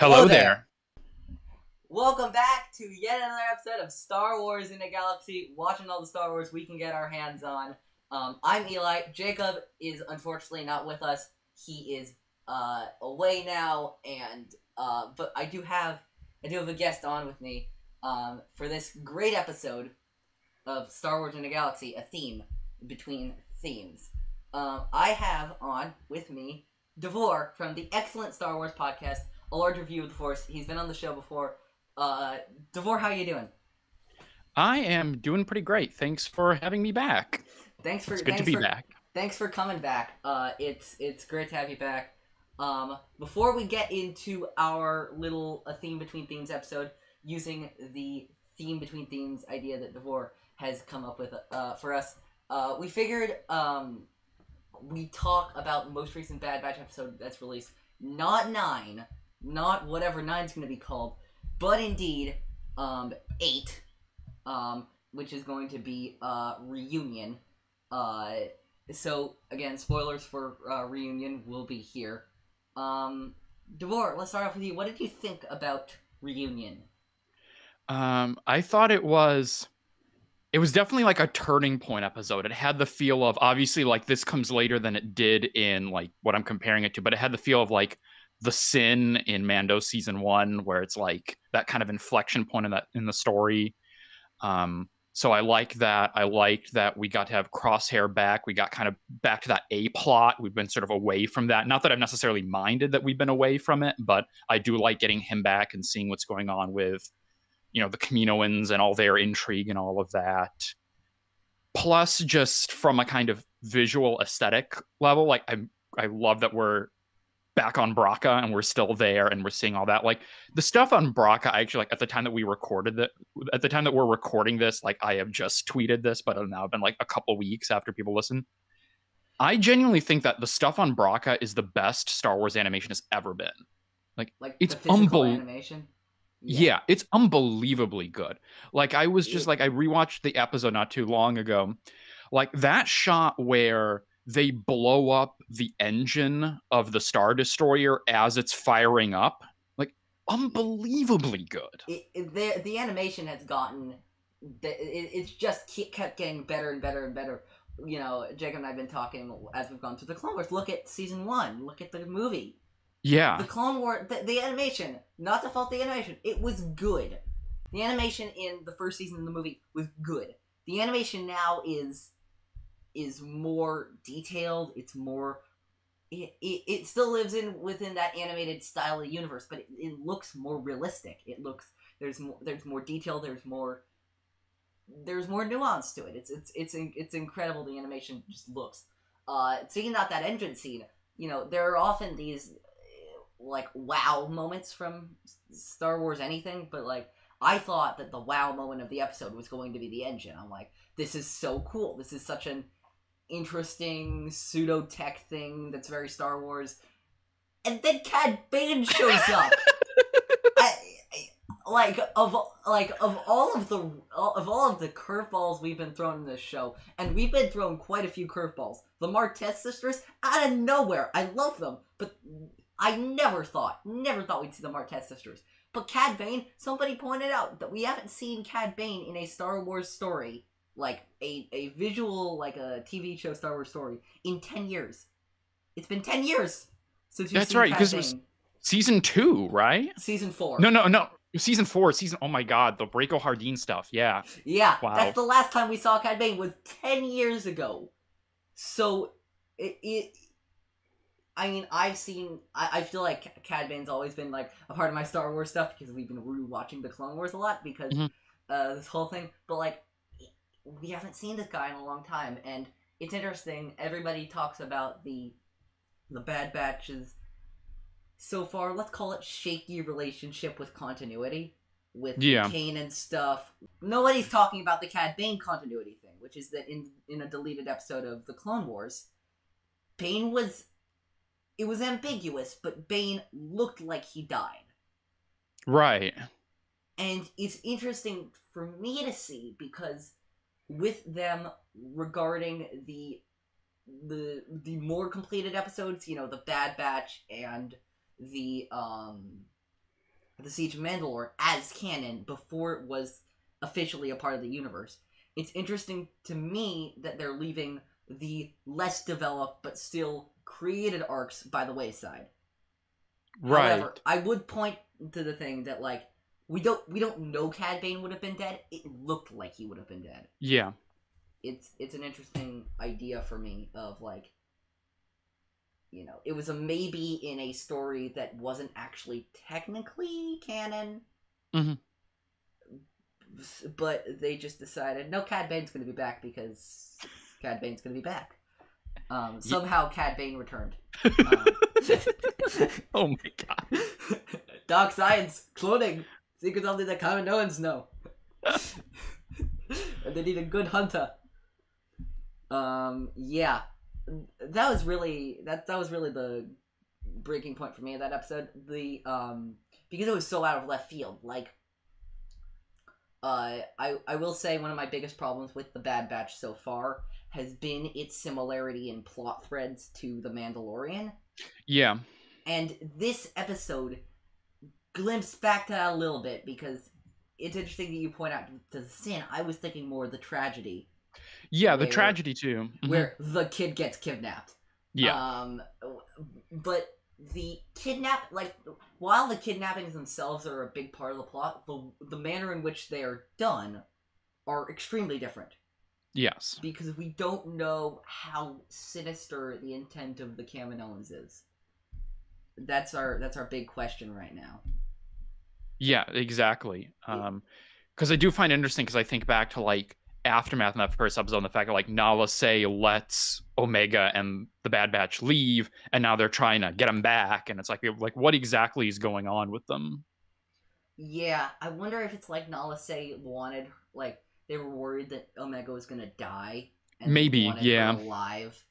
Hello Hello there. there. Welcome back to yet another episode of Star Wars in a Galaxy, watching all the Star Wars we can get our hands on. I'm Eli. Jacob is unfortunately not with us. He is away now, and but I do have a guest on with me for this great episode of Star Wars in a Galaxy, a theme between themes. I have on with me Davor from the excellent Star Wars podcast, A Large Review of the Force. He's been on the show before. Davor, how you doing? I am doing pretty great. Thanks for having me back. Thanks for It's good to thanks be for back. thanks for coming back. It's great to have you back. Before we get into our little a theme between themes episode, using the theme between themes idea that Davor has come up with for us, we figured we talk about the most recent Bad Batch episode that's released, not 9, not whatever nine's going to be called, but indeed 8, which is going to be Reunion. So again, spoilers for Reunion will be here. Davor, let's start off with you. What did you think about Reunion? I thought it was definitely like a turning point episode. It had the feel of, obviously, like, this comes later than it did in like what I'm comparing it to, but it had the feel of like the sin in Mando season 1, where it's like that kind of inflection point in the story. So I like that. I liked that we got to have Crosshair back. We got kind of back to that A plot. We've been sort of away from that. Not that I've necessarily minded that we've been away from it, but I do like getting him back and seeing what's going on with, the Kaminoans and all their intrigue and all of that. Plus, just from a kind of visual aesthetic level, like I love that we're back on Braca and we're still there and we're seeing all that. Like, the stuff on Braca, I actually, like, at the time that we're recording this, like, I have just tweeted this, but it'll now been like a couple weeks after people listen. I genuinely think that the stuff on Braca is the best Star Wars animation has ever been. Like, Like the it's physical animation? Yeah. yeah, it's unbelievably good. Like, I was just It, like, I rewatched the episode not too long ago. Like, that shot where they blow up the engine of the Star Destroyer as it's firing up, like, unbelievably good. the animation has gotten it's just kept getting better and better and better. Jacob and I have been talking as we've gone through the Clone Wars. Look at season 1. Look at the movie. The Yeah. Clone War, the animation, not to fault the animation, it was good. The animation in the first season of the movie was good. The animation now is more detailed. It's more. It still lives within that animated style of universe, but it looks more realistic. It looks there's more detail. There's more nuance to it. It's incredible. The animation just looks. Seeing that engine scene, there are often these like wow moments from Star Wars anything, but like I thought that the wow moment of the episode was going to be the engine. I'm like, this is so cool. This is such an interesting pseudo tech thing that's very Star Wars. And then Cad Bane shows up. I, of all of the curveballs we've been thrown in this show, and we've been thrown quite a few curveballs. The Martez sisters, out of nowhere, I love them, but I never thought we'd see the Martez sisters. But Cad Bane, somebody pointed out that we haven't seen Cad Bane in a Star Wars story, like a visual, like a TV show Star Wars story, in 10 years. It's been 10 years since we've That's seen right, Cad because it was Bane. season 2, right? Season 4. No, no, no. Season 4, oh my god, the Braco Hardin stuff. Yeah. Yeah, Wow. that's the last time we saw Cad Bane was 10 years ago. So, I mean, I feel like Cad Bane's always been, like, a part of my Star Wars stuff, because we've been rewatching the Clone Wars a lot, because, Mhm. this whole thing, but, like, we haven't seen this guy in a long time, and it's interesting, everybody talks about the Bad Batch's, so far, let's call it shaky relationship with continuity, with Yeah. Kane and stuff. Nobody's talking about the Cad Bane continuity thing, which is that in a deleted episode of the Clone Wars, Bane was... It was ambiguous, but Bane looked like he died. Right. And it's interesting for me to see, because with them regarding the more completed episodes, the Bad Batch and the the Siege of Mandalore as canon before it was officially a part of the universe. It's interesting to me that they're leaving the less developed but still created arcs by the wayside. Right. However, I would point to the thing that like we don't know Cad Bane would have been dead. It looked like he would have been dead. Yeah. It's an interesting idea for me of like, you know, it was a maybe in a story that wasn't actually technically canon. Mm-hmm. But they just decided, no, Cad Bane's going to be back because Cad Bane's going to be back. Somehow Cad Bane returned. Oh my god. Dark science, cloning, secrets only the Kaminoans know. And they need a good hunter. Yeah. That was really the breaking point for me of that episode. Because it was so out of left field. Like, I will say one of my biggest problems with the Bad Batch so far has been its similarity in plot threads to The Mandalorian. Yeah. And this episode glimpsed back to that a little bit, because it's interesting that you point out to the sin. I was thinking more of the tragedy. Yeah, the tragedy too. Mm-hmm. Where the kid gets kidnapped. Yeah. But the while the kidnappings themselves are a big part of the plot, the manner in which they are done are extremely different. Yes. Because we don't know how sinister the intent of the Kaminoans is. That's our big question right now. Yeah, exactly. Because I do find it interesting, because I think back to like Aftermath in that first episode, and the fact that like Nala Se lets Omega and the Bad Batch leave, and now they're trying to get them back, and it's like what exactly is going on with them? Yeah, I wonder if it's like Nala Se wanted, like, they were worried that Omega was gonna die, and maybe, they wanted yeah, her alive.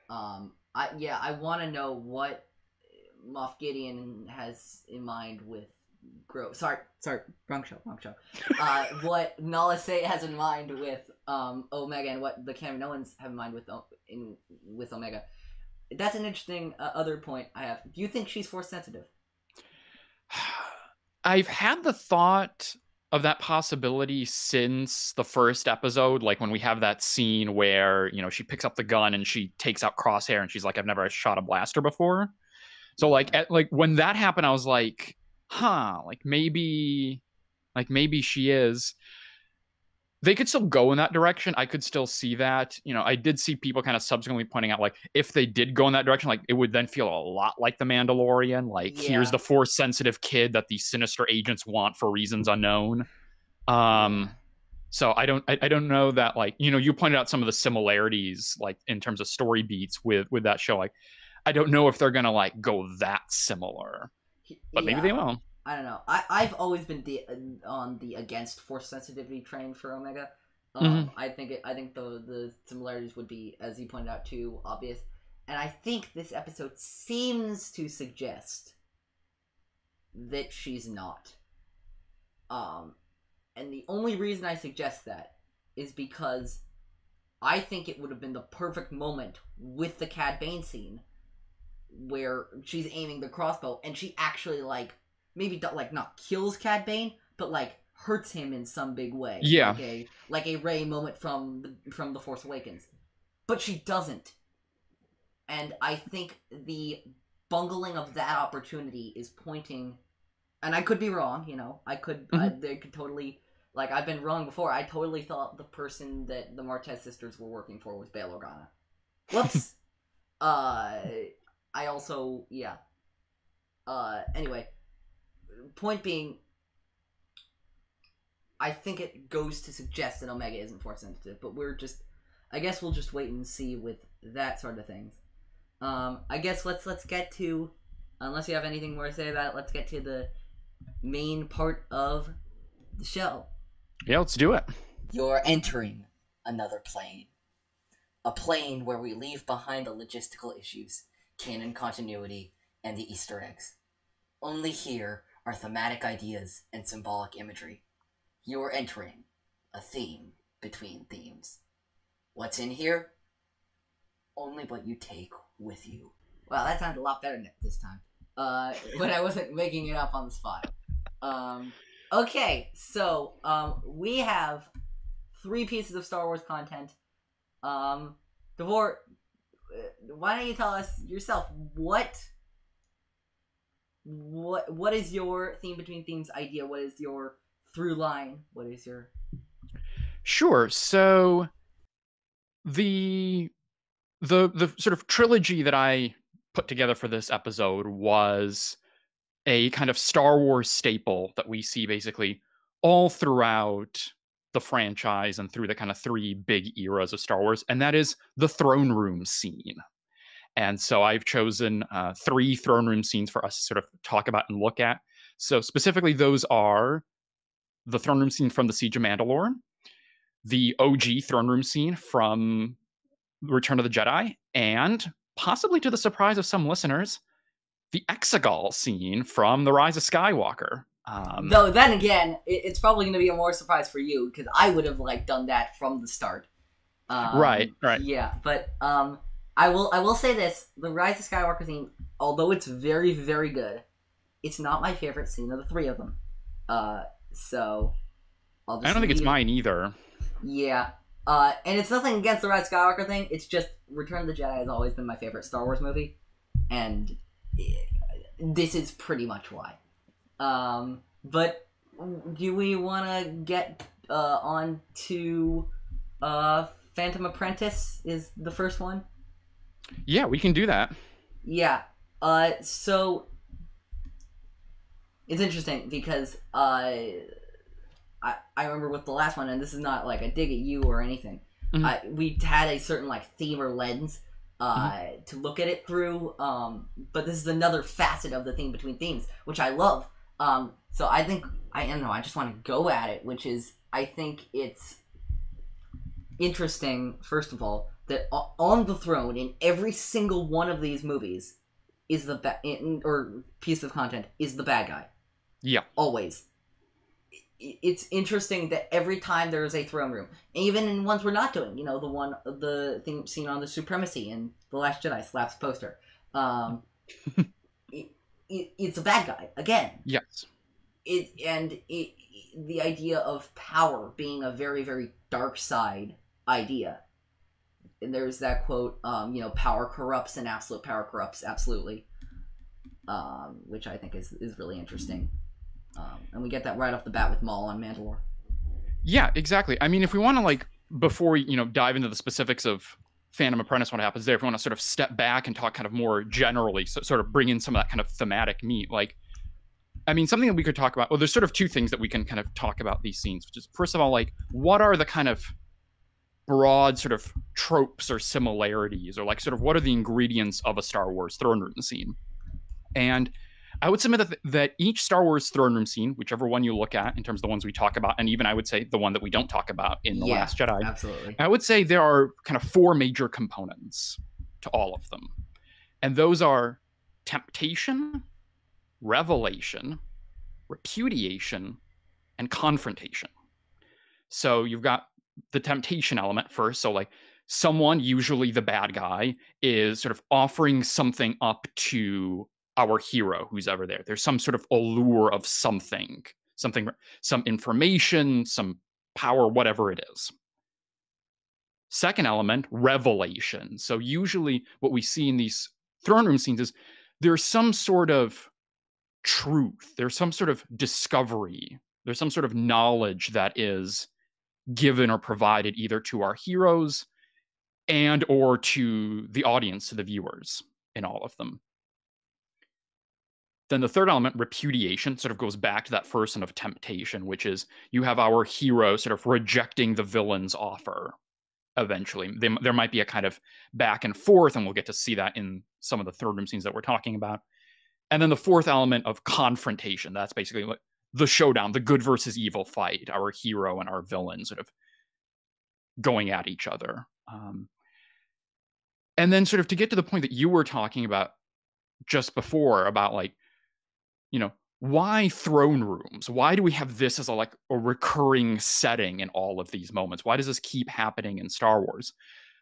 I want to know what Moff Gideon has in mind with Sorry, wrong show. What Nala Se has in mind with Omega, and what the Kaminoans have in mind with Omega. That's an interesting other point I have. Do you think she's force sensitive? I've had the thought of that possibility since the first episode, like when we have that scene where, you know, she picks up the gun and she takes out Crosshair, and she's like, I've never shot a blaster before. So like when that happened, I was like, like maybe she is. They could still go in that direction. I could still see that. You know, I did see people kind of subsequently pointing out, like, if they did go in that direction, like, it would then feel a lot like The Mandalorian. Like, here's the force-sensitive kid that these sinister agents want for reasons unknown. So I don't know that, like, you know, you pointed out some of the similarities, like, in terms of story beats with that show. Like, I don't know if they're gonna like go that similar, but maybe they will. I don't know. I've always been on the against force sensitivity train for Omega. I think the similarities would be, as you pointed out, too obvious, and I think this episode seems to suggest that she's not. And the only reason I suggest that is because I think it would have been the perfect moment with the Cad Bane scene, where she's aiming the crossbow and she actually like maybe like not kills Cad Bane, but like hurts him in some big way. Yeah, like a Rey moment from the Force Awakens, but she doesn't. And I think the bungling of that opportunity is pointing, and I could be wrong. You know, they could totally, like, I've been wrong before. I totally thought the person that the Martez sisters were working for was Bail Organa. Whoops. I also, anyway, point being, I think it goes to suggest that Omega isn't force sensitive, but I guess we'll just wait and see with that sort of things. I guess let's get to, unless you have anything more to say about it, let's get to the main part of the show. Yeah, let's do it. You're entering another plane. A plane where we leave behind the logistical issues, canon continuity, and the Easter eggs. Only here are thematic ideas and symbolic imagery. You're entering a theme between themes. What's in here? Only what you take with you. Wow, that sounded a lot better this time. When I wasn't making it up on the spot. Um, okay, so we have three pieces of Star Wars content. Um, Davor, why don't you tell us yourself what is your theme between themes idea? What is your through line? What is your Sure. So the the sort of trilogy that I put together for this episode was a kind of Star Wars staple that we see basically all throughout the franchise and through the kind of three big eras of Star Wars, and that is the throne room scene. And so I've chosen three throne room scenes for us to sort of talk about and look at. So specifically, those are the throne room scene from the Siege of Mandalore, the OG throne room scene from Return of the Jedi, and possibly to the surprise of some listeners, the Exegol scene from the Rise of Skywalker. Though then again, it's probably going to be a more surprise for you because I would have like done that from the start. Right. Yeah, but I will say this: the Rise of Skywalker scene, although it's very very good, it's not my favorite scene of the three of them. So I'll I just don't think it's leave. mine either. Yeah. And it's nothing against the Rise of Skywalker thing. It's just Return of the Jedi has always been my favorite Star Wars movie, and this is pretty much why. But do we want to get on to Phantom Apprentice? Is the first one? Yeah, we can do that. Yeah. So it's interesting because I remember with the last one, and this is not like a dig at you or anything. We had a certain like theme or lens to look at it through. But this is another facet of the theme between themes, which I love. So I think I don't know. I just want to go at it, which is I think it's interesting. First of all, that on the throne in every single one of these movies is or piece of content is the bad guy. Yeah. Always. It's interesting that every time there is a throne room, even in ones we're not doing, the thing seen on the supremacy in The Last Jedi slaps poster, it's a bad guy again. Yes. The idea of power being a very very dark side idea. And there's that quote, power corrupts and absolute power corrupts absolutely, which I think is really interesting. And we get that right off the bat with Maul on Mandalore. Yeah, exactly. I mean, if we want to before we dive into the specifics of Phantom Apprentice, what happens there, if we want to sort of step back and talk kind of more generally, so sort of bring in some of that kind of thematic meat, I mean, something that we could talk about. Well, there's sort of two things that we can kind of talk about these scenes, which is first of all, what are the kind of broad sort of tropes or similarities, or sort of what are the ingredients of a Star Wars throne room scene? And I would submit that each Star Wars throne room scene, whichever one you look at in terms of the ones we talk about, and even I would say the one that we don't talk about in The Last Jedi, absolutely. I would say there are kind of four major components to all of them. And those are temptation, revelation, repudiation, and confrontation. So you've got the temptation element first. So someone, usually the bad guy, is sort of offering something up to our hero who's ever there. There's some sort of allure of something, some information, some power, whatever it is. Second element, revelation. So usually what we see in these throne room scenes is there's some sort of truth, there's some sort of discovery, there's some sort of knowledge that is given or provided either to our heroes and or to the audience, to the viewers in all of them. Then the third element, repudiation, sort of goes back to that first one of temptation, which is you have our hero sort of rejecting the villain's offer eventually. There might be a kind of back and forth, and we'll get to see that in some of the third room scenes that we're talking about. And then the fourth element of confrontation, that's basically the showdown, the good versus evil fight, our hero and our villain sort of going at each other. And then sort of to get to the point that you were talking about just before about why throne rooms? Why do we have this as a recurring setting in all of these moments? Why does this keep happening in Star Wars?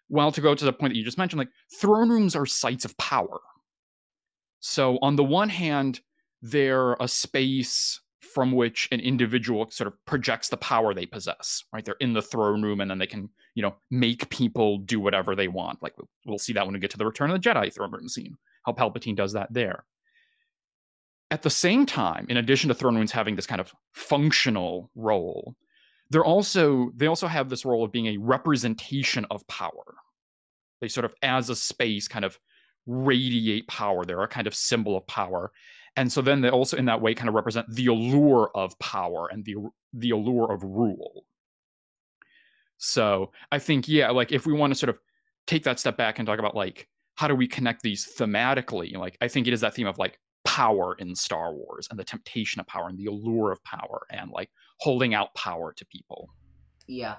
Well, to go to the point that you just mentioned, throne rooms are sites of power. So on the one hand, they're a space from which an individual sort of projects the power they possess, right? They're in the throne room, and then they can, make people do whatever they want. Like, we'll see that when we get to the Return of the Jedi throne room scene, how Palpatine does that there. At the same time, in addition to throne rooms having this kind of functional role, they also have this role of being a representation of power. They sort of, as a space, kind of radiate power. They're a kind of symbol of power. And so then they also, in that way, kind of represent the allure of power and the allure of rule. So I think, yeah, like, if we want to sort of take that step back and talk about, like, how do we connect these thematically? Like, I think it is that theme of, like, power in Star Wars, and the temptation of power, and the allure of power, and, like, holding out power to people. Yeah.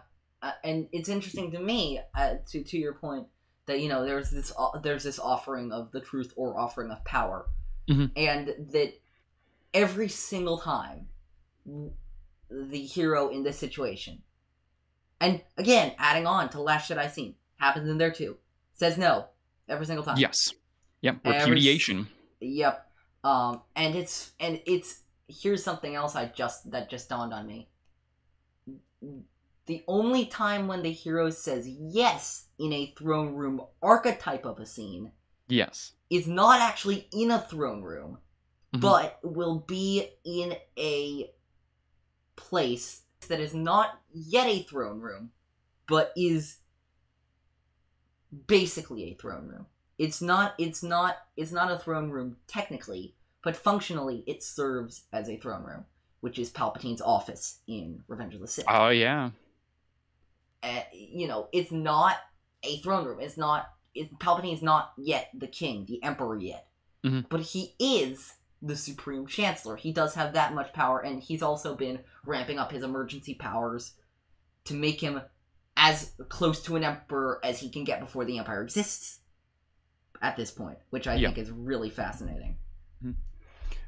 And it's interesting to me, to your point, that, there's this offering of the truth or offering of power. Mm-hmm. And that every single time the hero in this situation, and again, adding on to Last Jedi scene, happens in there too, says no every single time. Yes. Yep. Repudiation. Yep. And it's here's something else that just dawned on me. The only time when the hero says yes in a throne room archetype of a scene, yes, is not actually in a throne room, mm-hmm. but will be in a place that is not yet a throne room, but is basically a throne room. It's not a throne room technically, but functionally it serves as a throne room, which is Palpatine's office in Revenge of the Sith. Oh yeah. It's not a throne room. Palpatine's not yet the king, the emperor yet. Mm-hmm. But he is the Supreme Chancellor. He does have that much power, and he's also been ramping up his emergency powers to make him as close to an emperor as he can get before the Empire exists at this point, which I think is really fascinating. Mm-hmm.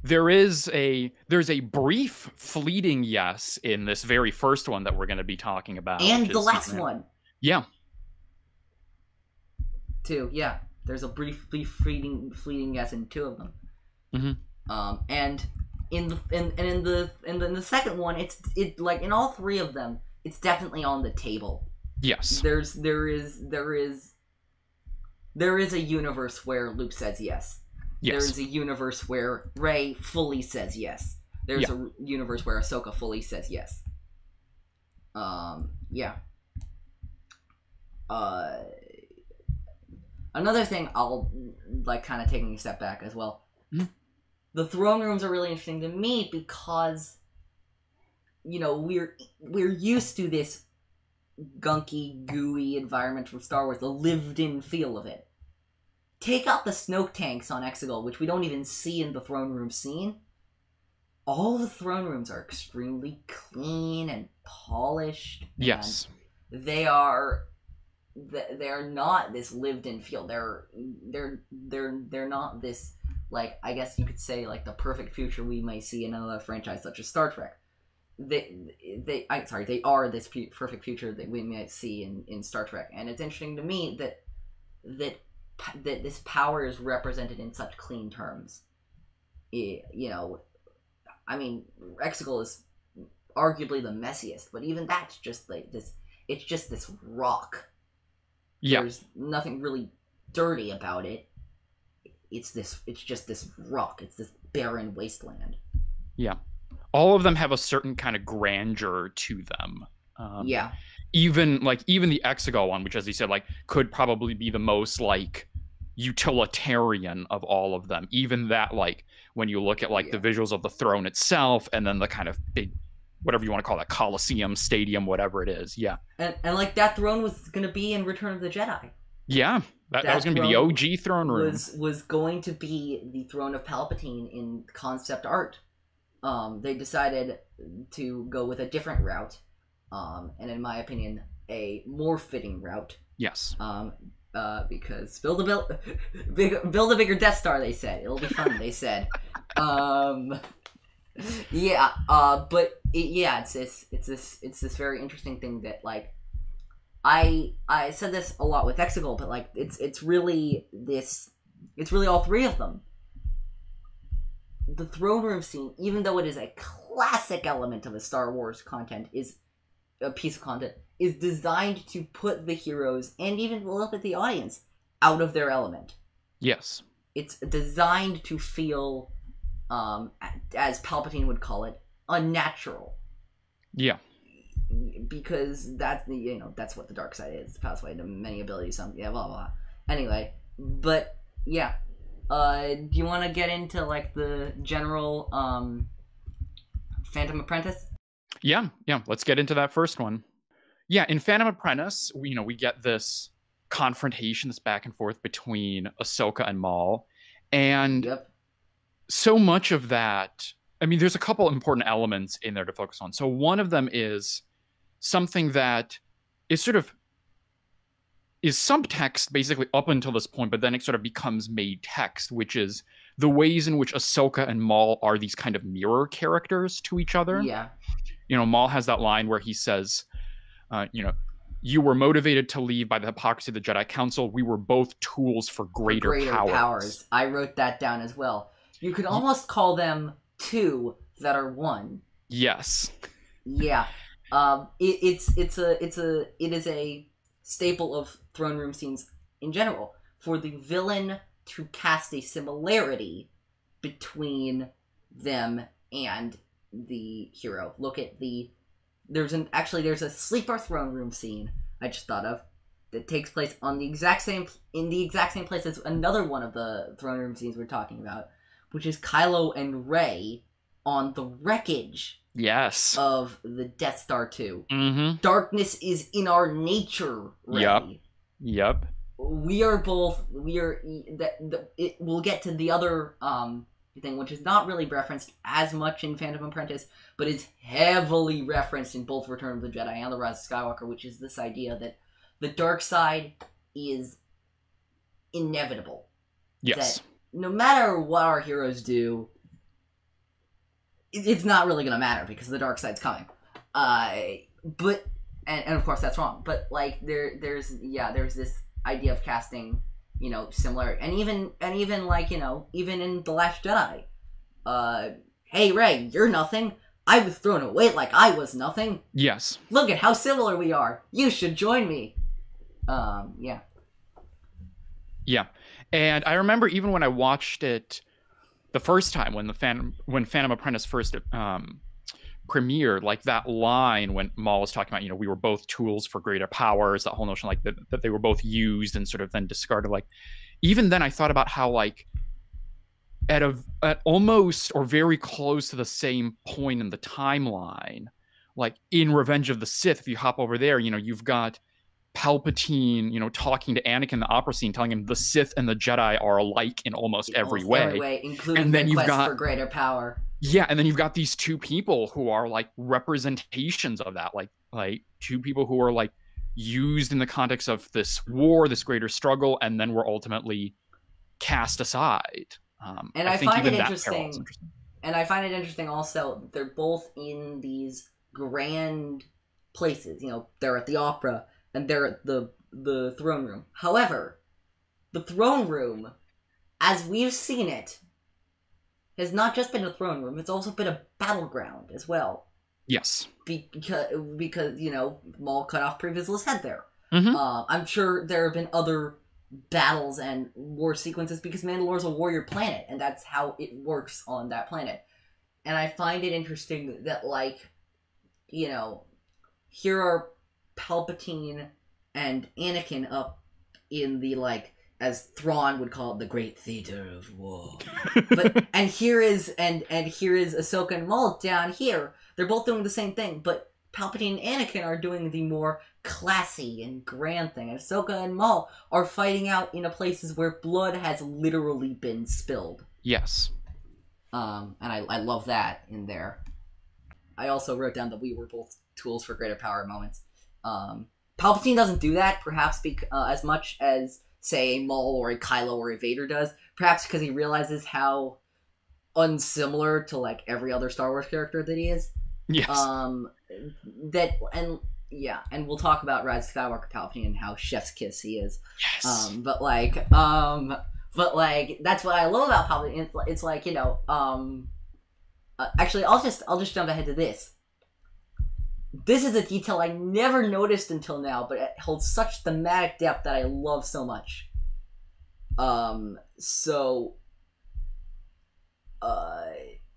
There's a brief, fleeting yes in this very first one that we're going to be talking about, and the last one. Yeah. Too, yeah. There's a brief, fleeting yes in two of them. Mm-hmm. And in the second one, it's like in all three of them, it's definitely on the table. Yes. There is a universe where Luke says yes. Yes. There's a universe where Rey fully says yes. There's a universe where Ahsoka fully says yes. Yeah. Another thing I'll, like, kind of taking a step back as well. Mm-hmm. The throne rooms are really interesting to me because, we're used to this gunky, gooey environment from Star Wars, the lived-in feel of it. Take out the Snoke tanks on Exegol, which we don't even see in the throne room scene. All the throne rooms are extremely clean and polished. Yes. And they're not this lived-in feel. They're not this, like, I guess you could say, like, the perfect future we might see in another franchise such as Star Trek. They are this perfect future that we might see in Star Trek, and it's interesting to me that this power is represented in such clean terms. I mean, Exegol is arguably the messiest, but even that's just like this. It's just this rock. Yeah. There's nothing really dirty about it. It's just this rock. It's this barren wasteland. Yeah. All of them have a certain kind of grandeur to them. Yeah. Even the Exegol one, which, as you said, like, could probably be the most, like, utilitarian of all of them. Even that, like, when you look at, like, the visuals of the throne itself, and then the kind of big, whatever you want to call that, Colosseum, stadium, whatever it is. Yeah. And like, that throne was going to be in Return of the Jedi. Yeah. That was going to be the OG throne room. Was going to be the throne of Palpatine in concept art. They decided to go with a different route. And in my opinion, a more fitting route. Yes. Because build a bigger Death Star. They said it'll be fun. They said, yeah. But it's this very interesting thing that, like, I said this a lot with Exegol, but, like, it's really all three of them. the throne room scene, even though it is a classic element of a Star Wars content, is a piece of content, is designed to put the heroes and even a little bit the audience out of their element. Yes. It's designed to feel, as Palpatine would call it, unnatural. Yeah. Because that's that's what the dark side is. The pathway to many abilities. Blah blah blah. Anyway, but yeah. Do you want to get into like the general Phantom Apprentice? Yeah. Let's get into that first one. Yeah, in Phantom Apprentice, we get this confrontation, this back and forth between Ahsoka and Maul, and Yep. so much of that. I mean, there's a couple important elements in there to focus on. So one of them is something that is sort of is subtext basically up until this point, but then it sort of becomes made text, which is the ways in which Ahsoka and Maul are these kind of mirror characters to each other. Yeah. Maul has that line where he says, you were motivated to leave by the hypocrisy of the Jedi Council. We were both tools for greater powers. I wrote that down as well. You could almost call them two that are one. Yes. Yeah. It is a staple of throne room scenes in general for the villain to cast a similarity between them and the hero. Look at there's a sleeper throne room scene I just thought of that takes place in the exact same place as another one of the throne room scenes we're talking about, which is Kylo and Rey on the wreckage. Yes. Of the Death Star 2. Mm-hmm. Darkness is in our nature, Rey. Yep. We'll get to the other thing, which is not really referenced as much in Phantom Apprentice, but is heavily referenced in both Return of the Jedi and The Rise of Skywalker, which is this idea that the dark side is inevitable. Yes. That no matter what our heroes do, it's not really gonna matter because the dark side's coming. But of course that's wrong. But like there's this idea of casting, similar, and even like even in The Last Jedi, hey Rey, you're nothing. I was thrown away like I was nothing. Yes. Look at how similar we are. You should join me. Yeah. Yeah, and I remember even when I watched it the first time when Phantom Apprentice first premiered, like that line when Maul was talking about, we were both tools for greater powers, that whole notion like that they were both used and sort of then discarded. Like even then I thought about how like at almost or very close to the same point in the timeline, like in Revenge of the Sith, if you hop over there, you've got Palpatine, talking to Anakin in the opera scene, telling him the Sith and the Jedi are alike in almost every way, including and then the quest for greater power. Yeah, and then you've got these two people who are like representations of that, like two people who are like used in the context of this war, this greater struggle, and then were ultimately cast aside. And I find it interesting. And I find it interesting also, they're both in these grand places. They're at the opera and they're at the throne room. However, the throne room, as we've seen it, has not just been a throne room, it's also been a battleground as well. Yes. Because Maul cut off Pre Vizsla's head there. Mm-hmm. I'm sure there have been other battles and war sequences because Mandalore's a warrior planet, and that's how it works on that planet. And I find it interesting that, like, here are Palpatine and Anakin up in the, like, as Thrawn would call it, the great theater of war. and here is Ahsoka and Maul down here. They're both doing the same thing, but Palpatine and Anakin are doing the more classy and grand thing. And Ahsoka and Maul are fighting out in places where blood has literally been spilled. Yes. And I love that in there. I also wrote down that we were both tools for greater power moments. Palpatine doesn't do that, perhaps as much as, say, a Maul or a Kylo or a Vader does. Perhaps because he realizes how unsimilar to, like, every other Star Wars character that he is. Yes. And we'll talk about Rise of Skywalker Palpatine and how chef's kiss he is. Yes. But like that's what I love about Palpatine. It's like actually I'll just jump ahead to this. This is a detail I never noticed until now, but it holds such thematic depth that I love so much. So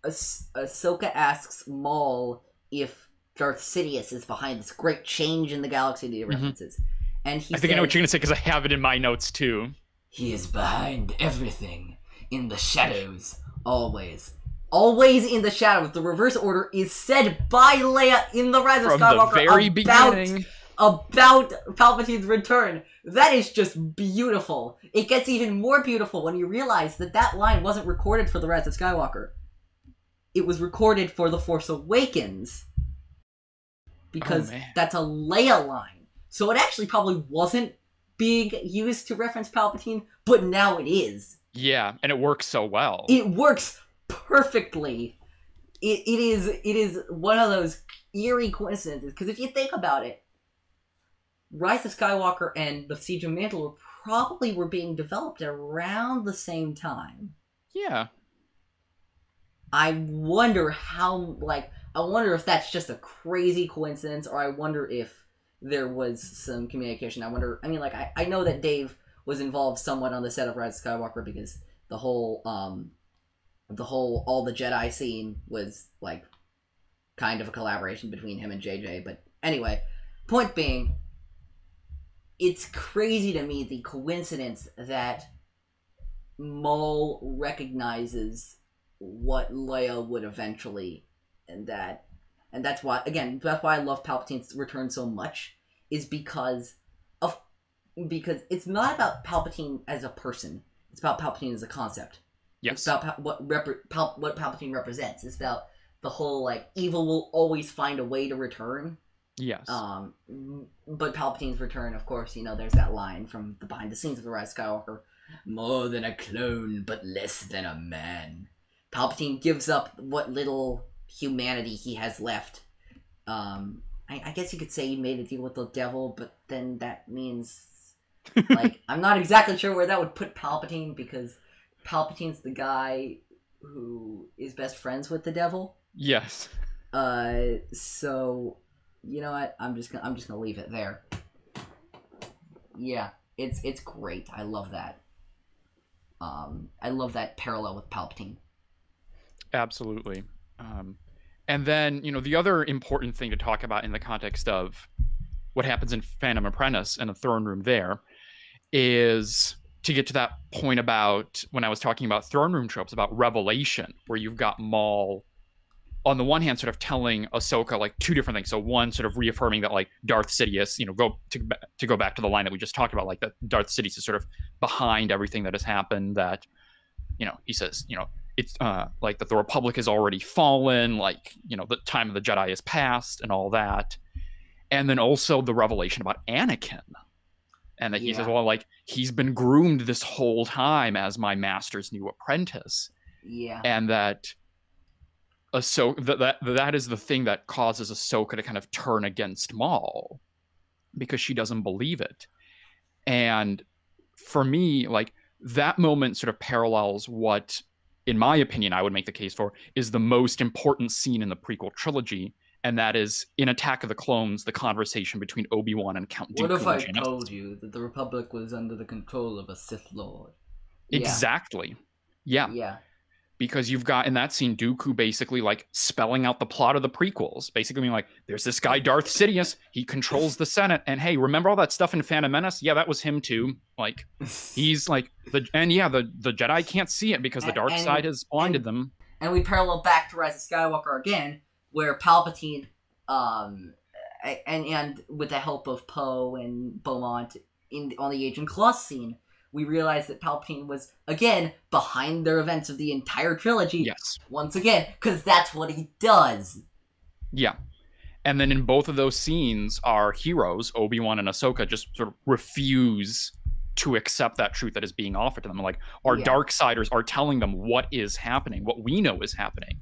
Ahsoka asks Maul if Darth Sidious is behind this great change in the galaxy that he references. And he I think I know what you're going to say because I have it in my notes too. He is behind everything, in the shadows, always. Always in the shadows. The reverse order is said by Leia in the Rise of Skywalker From the very beginning. About Palpatine's return. That is just beautiful. It gets even more beautiful when you realize that that line wasn't recorded for the Rise of Skywalker. It was recorded for The Force Awakens. Because that's a Leia line. So it actually probably wasn't being used to reference Palpatine, but now it is. Yeah, and it works so well. It works perfectly. It is one of those eerie coincidences, because if you think about it, Rise of Skywalker and The Siege of Mantle probably were being developed around the same time. Yeah. I wonder I wonder if that's just a crazy coincidence, or I wonder if there was some communication. I know that Dave was involved somewhat on the set of Rise of Skywalker because the whole all the Jedi scene was like kind of a collaboration between him and JJ. But anyway, point being, it's crazy to me the coincidence that Maul recognizes what Leia would eventually, and that's why I love Palpatine's return so much, is because it's not about Palpatine as a person. It's about Palpatine as a concept. Yes. It's about what Palpatine represents. It's about the whole like evil will always find a way to return. Yes. But Palpatine's return, of course, there's that line from the behind the scenes of The Rise of Skywalker: "More than a clone, but less than a man." Palpatine gives up what little humanity he has left. I guess you could say he made a deal with the devil, but then that means, like, I'm not exactly sure where that would put Palpatine, because Palpatine's the guy who is best friends with the devil. Yes. So, you know what? I'm just gonna leave it there. Yeah, it's great. I love that. I love that parallel with Palpatine. Absolutely. And then, the other important thing to talk about in the context of what happens in Phantom Apprentice and the throne room there is to get to that point about when I was talking about throne room tropes, about revelation, where you've got Maul on the one hand sort of telling Ahsoka like two different things. So one, sort of reaffirming that like Darth Sidious, to go back to the line that we just talked about, like that Darth Sidious is sort of behind everything that has happened, that, he says, it's like that the Republic has already fallen, like, the time of the Jedi is past and all that. And then also the revelation about Anakin. And that he says, well, like, he's been groomed this whole time as my master's new apprentice. Yeah. And that that is the thing that causes Ahsoka to kind of turn against Maul, because she doesn't believe it. And for me, like, that moment sort of parallels what, in my opinion, I would make the case for, is the most important scene in the prequel trilogy, and that is in Attack of the Clones, the conversation between Obi-Wan and Count Dooku. What if I told you that the Republic was under the control of a Sith Lord? Exactly. Yeah. Because you've got in that scene Dooku basically like spelling out the plot of the prequels, basically being like, there's this guy Darth Sidious, he controls the Senate, and hey, remember all that stuff in Phantom Menace? Yeah, that was him too. Like, he's like the Jedi can't see it because the dark side has blinded them. And we parallel back to Rise of Skywalker again, where Palpatine, and with the help of Poe and Beaumont on the Agent Kloss scene, we realize that Palpatine was, again, behind the events of the entire trilogy. Yes. Once again, because that's what he does. Yeah. And then in both of those scenes, our heroes, Obi-Wan and Ahsoka, just sort of refuse to accept that truth that is being offered to them. Like, our Darksiders are telling them what is happening, what we know is happening,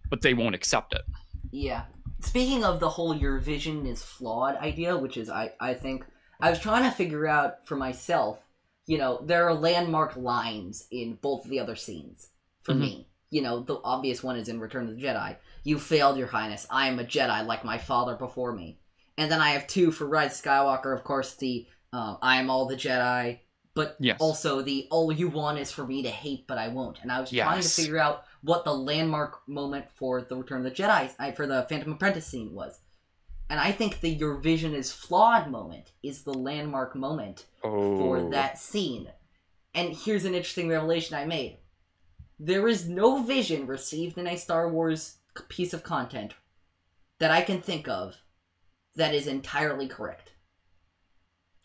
but they won't accept it. Yeah. Speaking of the whole your vision is flawed idea, which is, I think, I was trying to figure out for myself, there are landmark lines in both of the other scenes for me. The obvious one is in Return of the Jedi. You failed, Your Highness. I am a Jedi like my father before me. And then I have 2 for Rise of Skywalker, of course, the I am all the Jedi, but also the all you want is for me to hate, but I won't. And I was trying to figure out what the landmark moment for the Return of the Jedi, for the Phantom Apprentice scene was. And I think the your vision is flawed moment is the landmark moment for that scene. And here's an interesting revelation I made. There is no vision received in a Star Wars piece of content that I can think of that is entirely correct.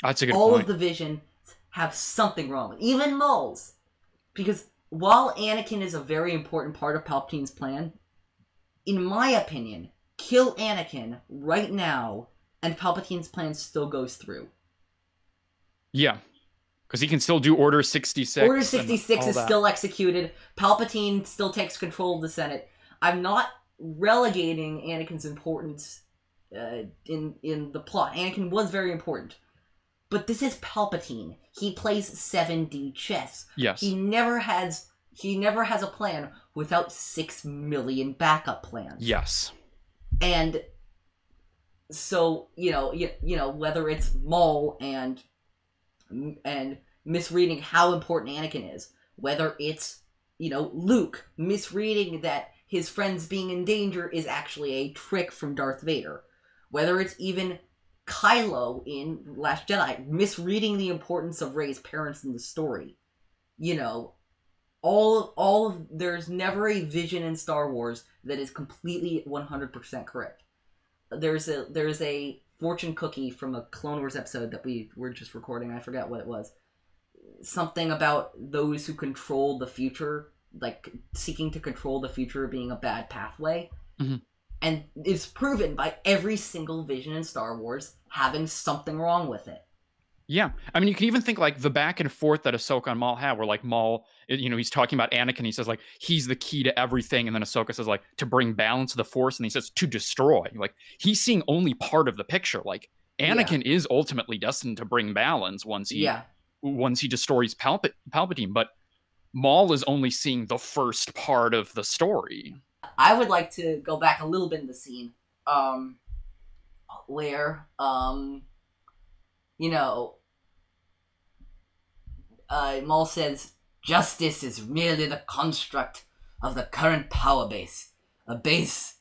That's a good point. All point. of the visions have something wrong with, even Maul's. Because while Anakin is a very important part of Palpatine's plan, in my opinion, kill Anakin right now, and Palpatine's plan still goes through. Yeah. Because he can still do Order 66. Order 66 is still executed. Palpatine still takes control of the Senate. I'm not relegating Anakin's importance in the plot. Anakin was very important. But this is Palpatine. He plays 7D chess. Yes. He never has a plan without 6 million backup plans. Yes. And so, whether it's Maul and misreading how important Anakin is, whether it's, Luke misreading that his friends being in danger is actually a trick from Darth Vader, whether it's even Kylo in Last Jedi misreading the importance of Rey's parents in the story, there's never a vision in Star Wars that is completely 100% correct. There's a fortune cookie from a Clone Wars episode that we were just recording. I forgot what it was. Something about those who control the future, like seeking to control the future being a bad pathway. Mm-hmm. And it's proven by every single vision in Star Wars having something wrong with it. Yeah. I mean, you can even think, like, the back and forth that Ahsoka and Maul have, where, like, Maul, he's talking about Anakin. He says, like, he's the key to everything. And then Ahsoka says, like, to bring balance to the Force. And he says, to destroy. Like, he's seeing only part of the picture. Like, Anakin is ultimately destined to bring balance once he destroys Palpatine. But Maul is only seeing the first part of the story. I would like to go back a little bit in the scene, where, Maul says, justice is merely the construct of the current power base, a base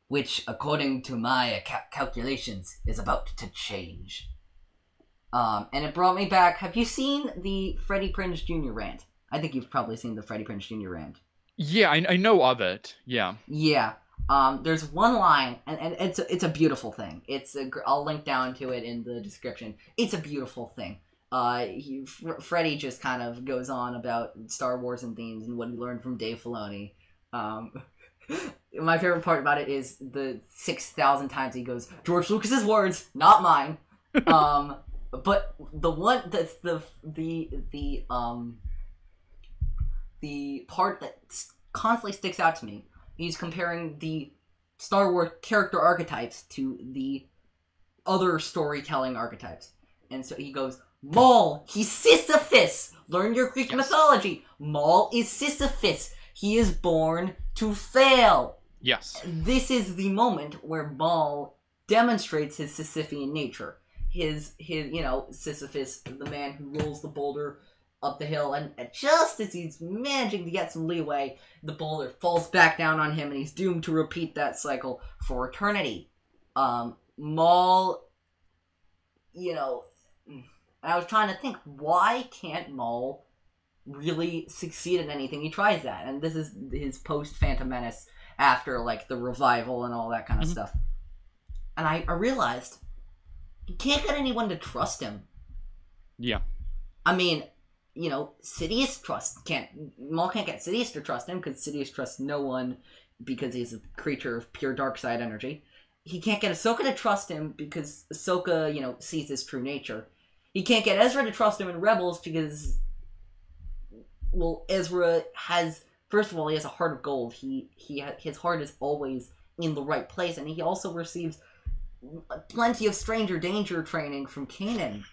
which, according to my calculations, is about to change. And it brought me back. Have you seen the Freddie Prinze Jr. rant? I think you've probably seen the Freddie Prinze Jr. rant. Yeah, I know of it. Yeah. Yeah. There's one line, and it's a beautiful thing. I'll link down to it in the description. It's a beautiful thing. Freddie just kind of goes on about Star Wars and themes and what he learned from Dave Filoni. My favorite part about it is the 6,000 times he goes, George Lucas's words, not mine. But the one that's the part that constantly sticks out to me, he's comparing the Star Wars character archetypes to the other storytelling archetypes. And so he goes, Maul, he's Sisyphus! Learn your Greek mythology! Maul is Sisyphus! He is born to fail! Yes. This is the moment where Maul demonstrates his Sisyphean nature. His Sisyphus, the man who rolls the boulder up the hill, and just as he's managing to get some leeway, the boulder falls back down on him, and he's doomed to repeat that cycle for eternity. Maul, and I was trying to think, why can't Maul really succeed at anything he tries at? And this is his post-Phantom Menace, after, like, the revival and all that kind of stuff. And I realized, he can't get anyone to trust him. Yeah. I mean, Sidious Maul can't get Sidious to trust him, because Sidious trusts no one because he's a creature of pure dark side energy. He can't get Ahsoka to trust him because Ahsoka, sees his true nature. He can't get Ezra to trust him in Rebels because, Ezra has, first of all, he has a heart of gold. His heart is always in the right place, and he also receives plenty of stranger danger training from Kanan.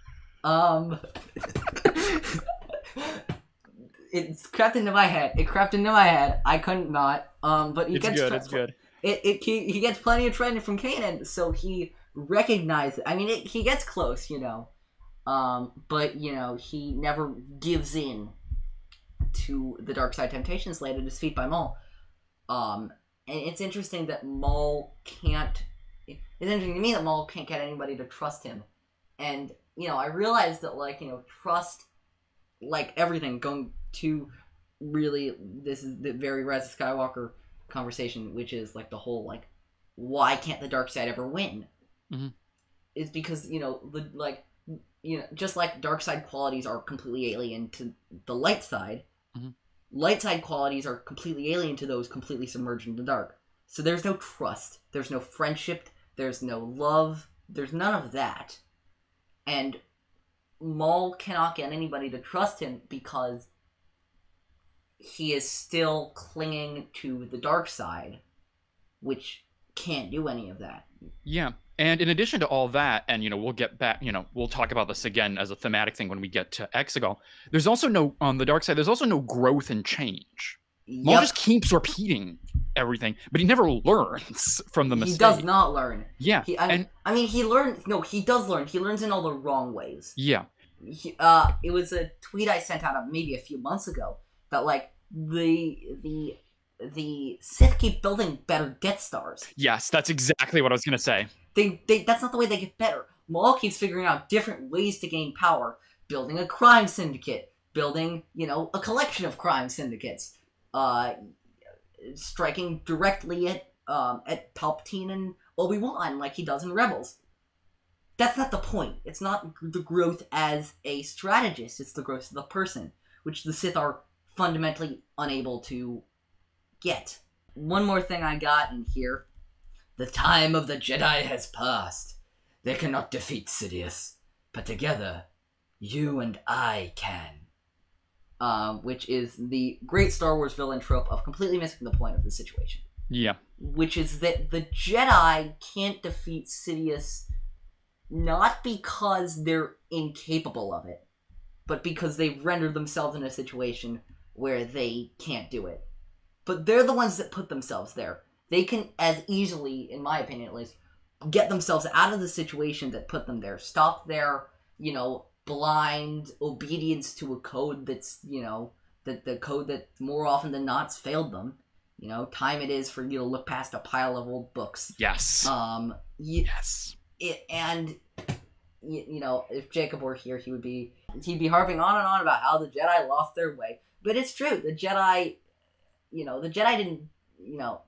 crept into my head. It crept into my head. I couldn't not. But he It's gets good. It's good. he gets plenty of training from Kanan, so he recognizes. I mean, he gets close, you know. But you know, he never gives in to the dark side temptations later to defeat by Maul. And it's interesting that Maul can't. It's interesting to me that Maul can't get anybody to trust him, and you know, I realized that like you know, trust, like everything, going to really this is the very Rise of Skywalker conversation, which is like the whole like why can't the dark side ever win? Mm-hmm. Is because you know the like you know just like dark side qualities are completely alien to the light side. Mm-hmm. Light side qualities are completely alien to those completely submerged in the dark. So there's no trust, there's no friendship, there's no love, there's none of that. And Maul cannot get anybody to trust him because he is still clinging to the dark side, which can't do any of that. Yeah. And in addition to all that, and, you know, we'll get back, you know, we'll talk about this again as a thematic thing when we get to Exegol. There's also no, on the dark side, there's also no growth and change. Yep. Maul just keeps repeating everything, but he never learns from the mistake. He does not learn. Yeah. I mean, he learns, no, he does learn. He learns in all the wrong ways. Yeah. It was a tweet I sent out maybe a few months ago that, like, the Sith keep building better Death Stars. Yes, that's exactly what I was going to say. That's not the way they get better. Maul keeps figuring out different ways to gain power, building a crime syndicate, building, you know, a collection of crime syndicates, striking directly at Palpatine and Obi-Wan like he does in Rebels. That's not the point. It's not the growth as a strategist, it's the growth of the person, which the Sith are fundamentally unable to get. One more thing I got in here. The time of the Jedi has passed. They cannot defeat Sidious, but together, you and I can. Which is the great Star Wars villain trope of completely missing the point of the situation. Yeah. Which is that the Jedi can't defeat Sidious not because they're incapable of it, but because they've rendered themselves in a situation where they can't do it. But they're the ones that put themselves there. They can as easily, in my opinion at least, get themselves out of the situation that put them there. Stop their, you know, blind obedience to a code that's, you know, the code that more often than not's failed them. You know, time it is for you to look past a pile of old books. Yes. Yes. You know, if Jacob were here, he'd be harping on and on about how the Jedi lost their way. But it's true. The Jedi, you know, the Jedi didn't, you know,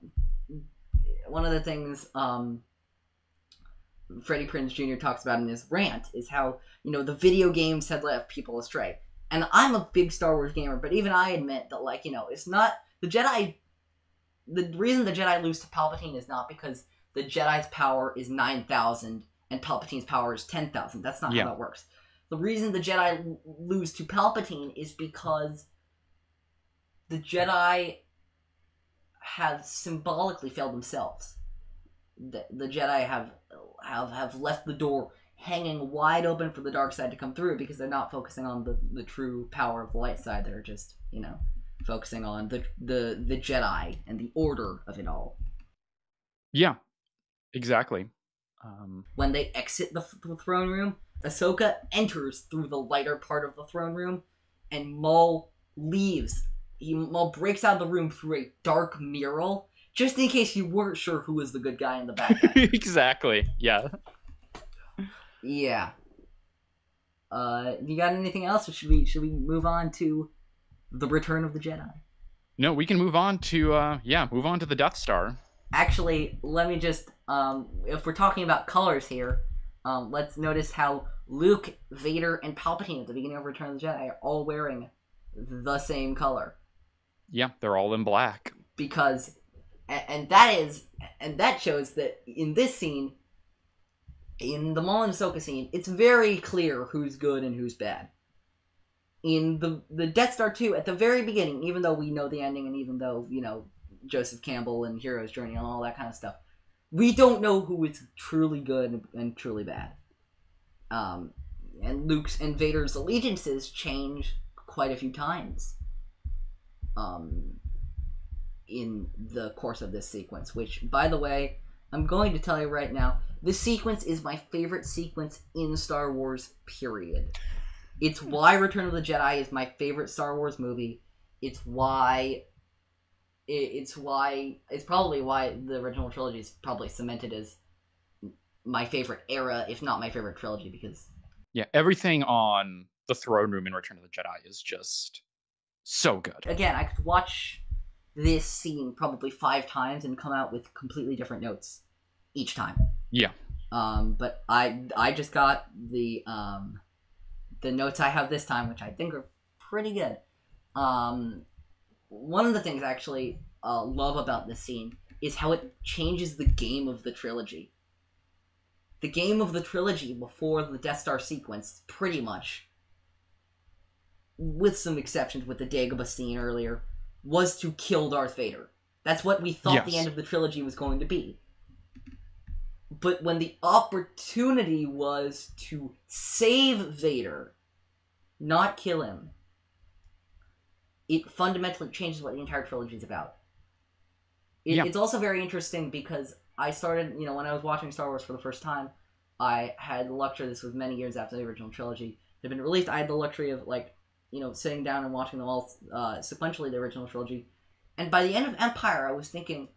one of the things Freddie Prinze Jr. talks about in his rant is how, you know, the video games had led people astray. And I'm a big Star Wars gamer, but even I admit that, like, you know, it's not, the Jedi, the reason the Jedi lose to Palpatine is not because the Jedi's power is 9,000 and Palpatine's power is 10,000. That's not how that works. The reason the Jedi lose to Palpatine is because the Jedi have symbolically failed themselves. The Jedi have left the door hanging wide open for the dark side to come through because they're not focusing on the true power of the light side. They're just, you know, focusing on the Jedi and the order of it all. Yeah, exactly. When they exit the throne room, Ahsoka enters through the lighter part of the throne room, and Maul leaves. Maul breaks out of the room through a dark mural, just in case you weren't sure who was the good guy and the bad guy. Exactly. Yeah. Yeah. You got anything else, or should we move on to the Return of the Jedi? No, we can move on to the Death Star. Actually, let me just if we're talking about colors here, let's notice how Luke, Vader, and Palpatine at the beginning of Return of the Jedi are all wearing the same color. Yeah, they're all in black. Because, and that shows that in this scene, in the Maul and Ahsoka scene, it's very clear who's good and who's bad. In the Death Star 2, at the very beginning, even though we know the ending and even though, you know, Joseph Campbell and Hero's Journey and all that kind of stuff, we don't know who is truly good and truly bad. And Luke's and Vader's allegiances change quite a few times. um, in the course of this sequence, which, by the way, I'm going to tell you right now, this sequence is my favorite sequence in Star Wars, period. It's why Return of the Jedi is my favorite Star Wars movie. It's probably why the original trilogy is probably cemented as my favorite era, if not my favorite trilogy, because... Yeah, everything on the throne room in Return of the Jedi is just so good. Again, I could watch this scene probably 5 times and come out with completely different notes each time. Yeah. But I just got the notes I have this time, which I think are pretty good. One of the things I actually love about this scene is how it changes the game of the trilogy. The game of the trilogy before the Death Star sequence, pretty much, with some exceptions with the Dagobah scene earlier, was to kill Darth Vader. That's what we thought the end of the trilogy was going to be. But when the opportunity was to save Vader, not kill him, it fundamentally changes what the entire trilogy is about. It's also very interesting because I started, when I was watching Star Wars for the first time, I had the luxury, this was many years after the original trilogy had been released, I had the luxury of, sitting down and watching them all sequentially, the original trilogy. And by the end of Empire, I was thinking,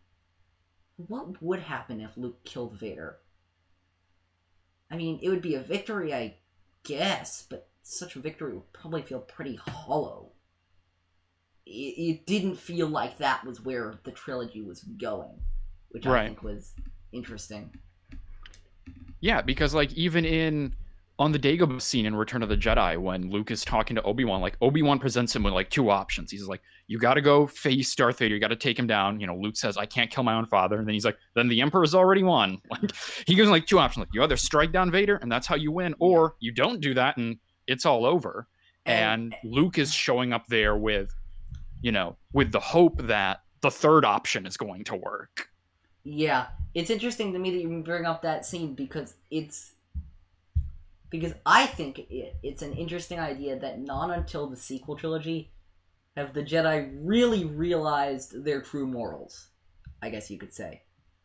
what would happen if Luke killed Vader? I mean, it would be a victory, I guess, but such a victory would probably feel pretty hollow. It didn't feel like that was where the trilogy was going, which I think was interesting. Yeah, because even on the Dagobah scene in Return of the Jedi, when Luke is talking to Obi-Wan, Obi-Wan presents him with 2 options. He's like, you got to go face Darth Vader, you got to take him down. Luke says, I can't kill my own father, and then he's like, then the Emperor's already won. He gives him 2 options. You either strike down Vader, and that's how you win, or you don't do that, and it's all over. And Luke is showing up there with the hope that the third option is going to work. Yeah, it's interesting to me that you bring up that scene because I think it's an interesting idea that not until the sequel trilogy have the Jedi really realized their true morals, I guess you could say.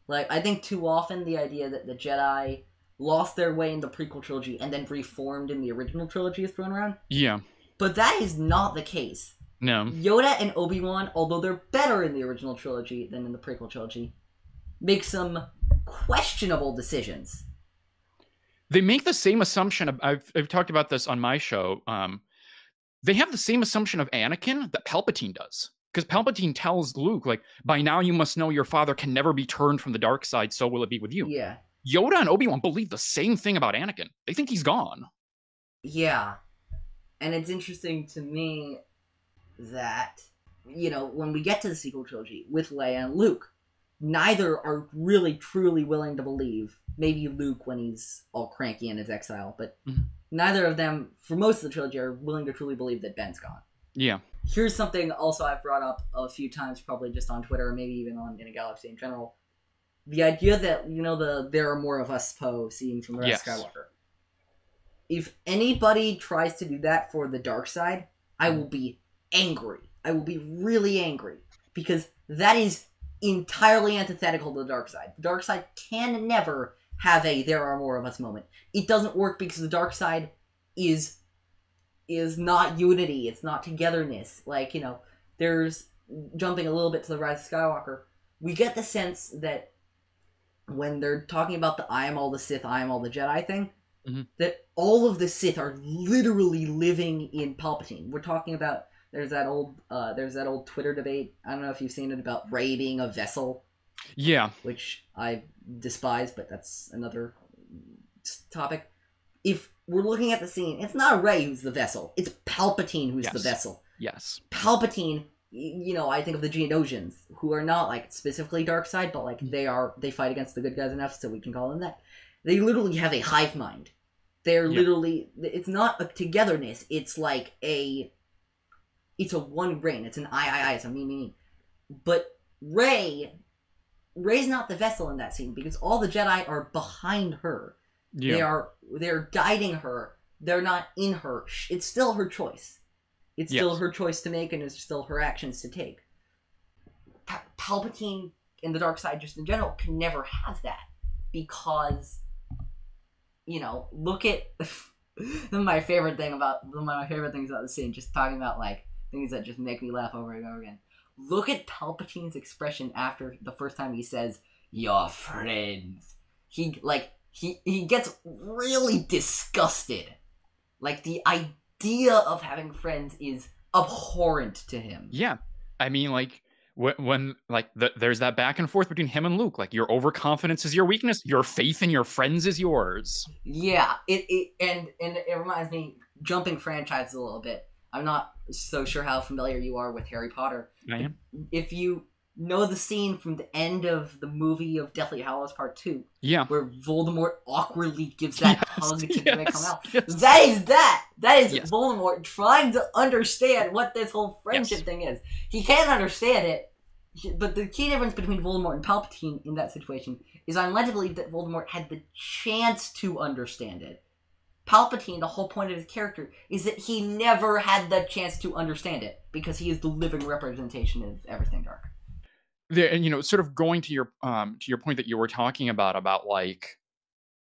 I think too often the idea that the Jedi lost their way in the prequel trilogy and then reformed in the original trilogy is thrown around. Yeah. But that is not the case. No. Yoda and Obi-Wan, although they're better in the original trilogy than in the prequel trilogy, make some questionable decisions. They make the same assumption. I've talked about this on my show. They have the same assumption of Anakin that Palpatine does. Because Palpatine tells Luke, by now you must know your father can never be turned from the dark side, so will it be with you. Yeah. Yoda and Obi-Wan believe the same thing about Anakin. They think he's gone. Yeah. And it's interesting to me that, when we get to the sequel trilogy with Leia and Luke, neither are really truly willing to believe. Maybe Luke when he's all cranky in his exile, but neither of them, for most of the trilogy, are willing to truly believe that Ben's gone. Yeah. Here's something also I've brought up a few times, probably just on Twitter, or maybe even in a galaxy in general. The idea that, the there are more of us Poe scene from the Rise of Skywalker. If anybody tries to do that for the dark side, I will be angry. I will be really angry. Because that is entirely antithetical to the dark side. The dark side can never have a there are more of us moment. It doesn't work because the dark side is not unity. It's not togetherness. There's, jumping a little bit to the Rise of Skywalker, we get the sense that when they're talking about the I am all the Sith, I am all the Jedi thing, that all of the Sith are literally living in Palpatine. We're talking about, there's that old Twitter debate, I don't know if you've seen it, about Rey being a vessel. Yeah. Which I despise, but that's another topic. If we're looking at the scene, it's not Rey who's the vessel, it's Palpatine who's the vessel. Yes. Palpatine, I think of the Geonosians, who are not, specifically dark side, but, they fight against the good guys enough, so we can call them that. They literally have a hive mind. They're literally, it's not a togetherness, it's it's a one brain, it's an I, it's a me. But Rey's not the vessel in that scene, because all the Jedi are behind her. Yeah. They're guiding her. They're not in her. It's still her choice. It's still Yes. her choice to make, and it's still her actions to take. Palpatine and the dark side, just in general, can never have that because, look at my favorite thing about one of my favorite things about the scene. Just talking about like things that just make me laugh over and over again. Look at Palpatine's expression after the first time he says "your friends." He gets really disgusted. Like the idea of having friends is abhorrent to him. Yeah. I mean, like, when like there's that back and forth between him and Luke, like your overconfidence is your weakness, your faith in your friends is yours. Yeah, and it reminds me, jumping franchises a little bit. I'm not so sure how familiar you are with Harry Potter, I but am. if you know the scene from the end of the movie of Deathly Hallows Part 2, Yeah. where Voldemort awkwardly gives that Yes. hug to Draco Yes. Malfoy, Yes. that is Yes. Voldemort trying to understand what this whole friendship Yes. thing is. He can't understand it, but the key difference between Voldemort and Palpatine in that situation is I'm led to believe that Voldemort had the chance to understand it. Palpatine, the whole point of his character is that he never had the chance to understand it because he is the living representation of everything dark. And sort of going to your point that you were talking about like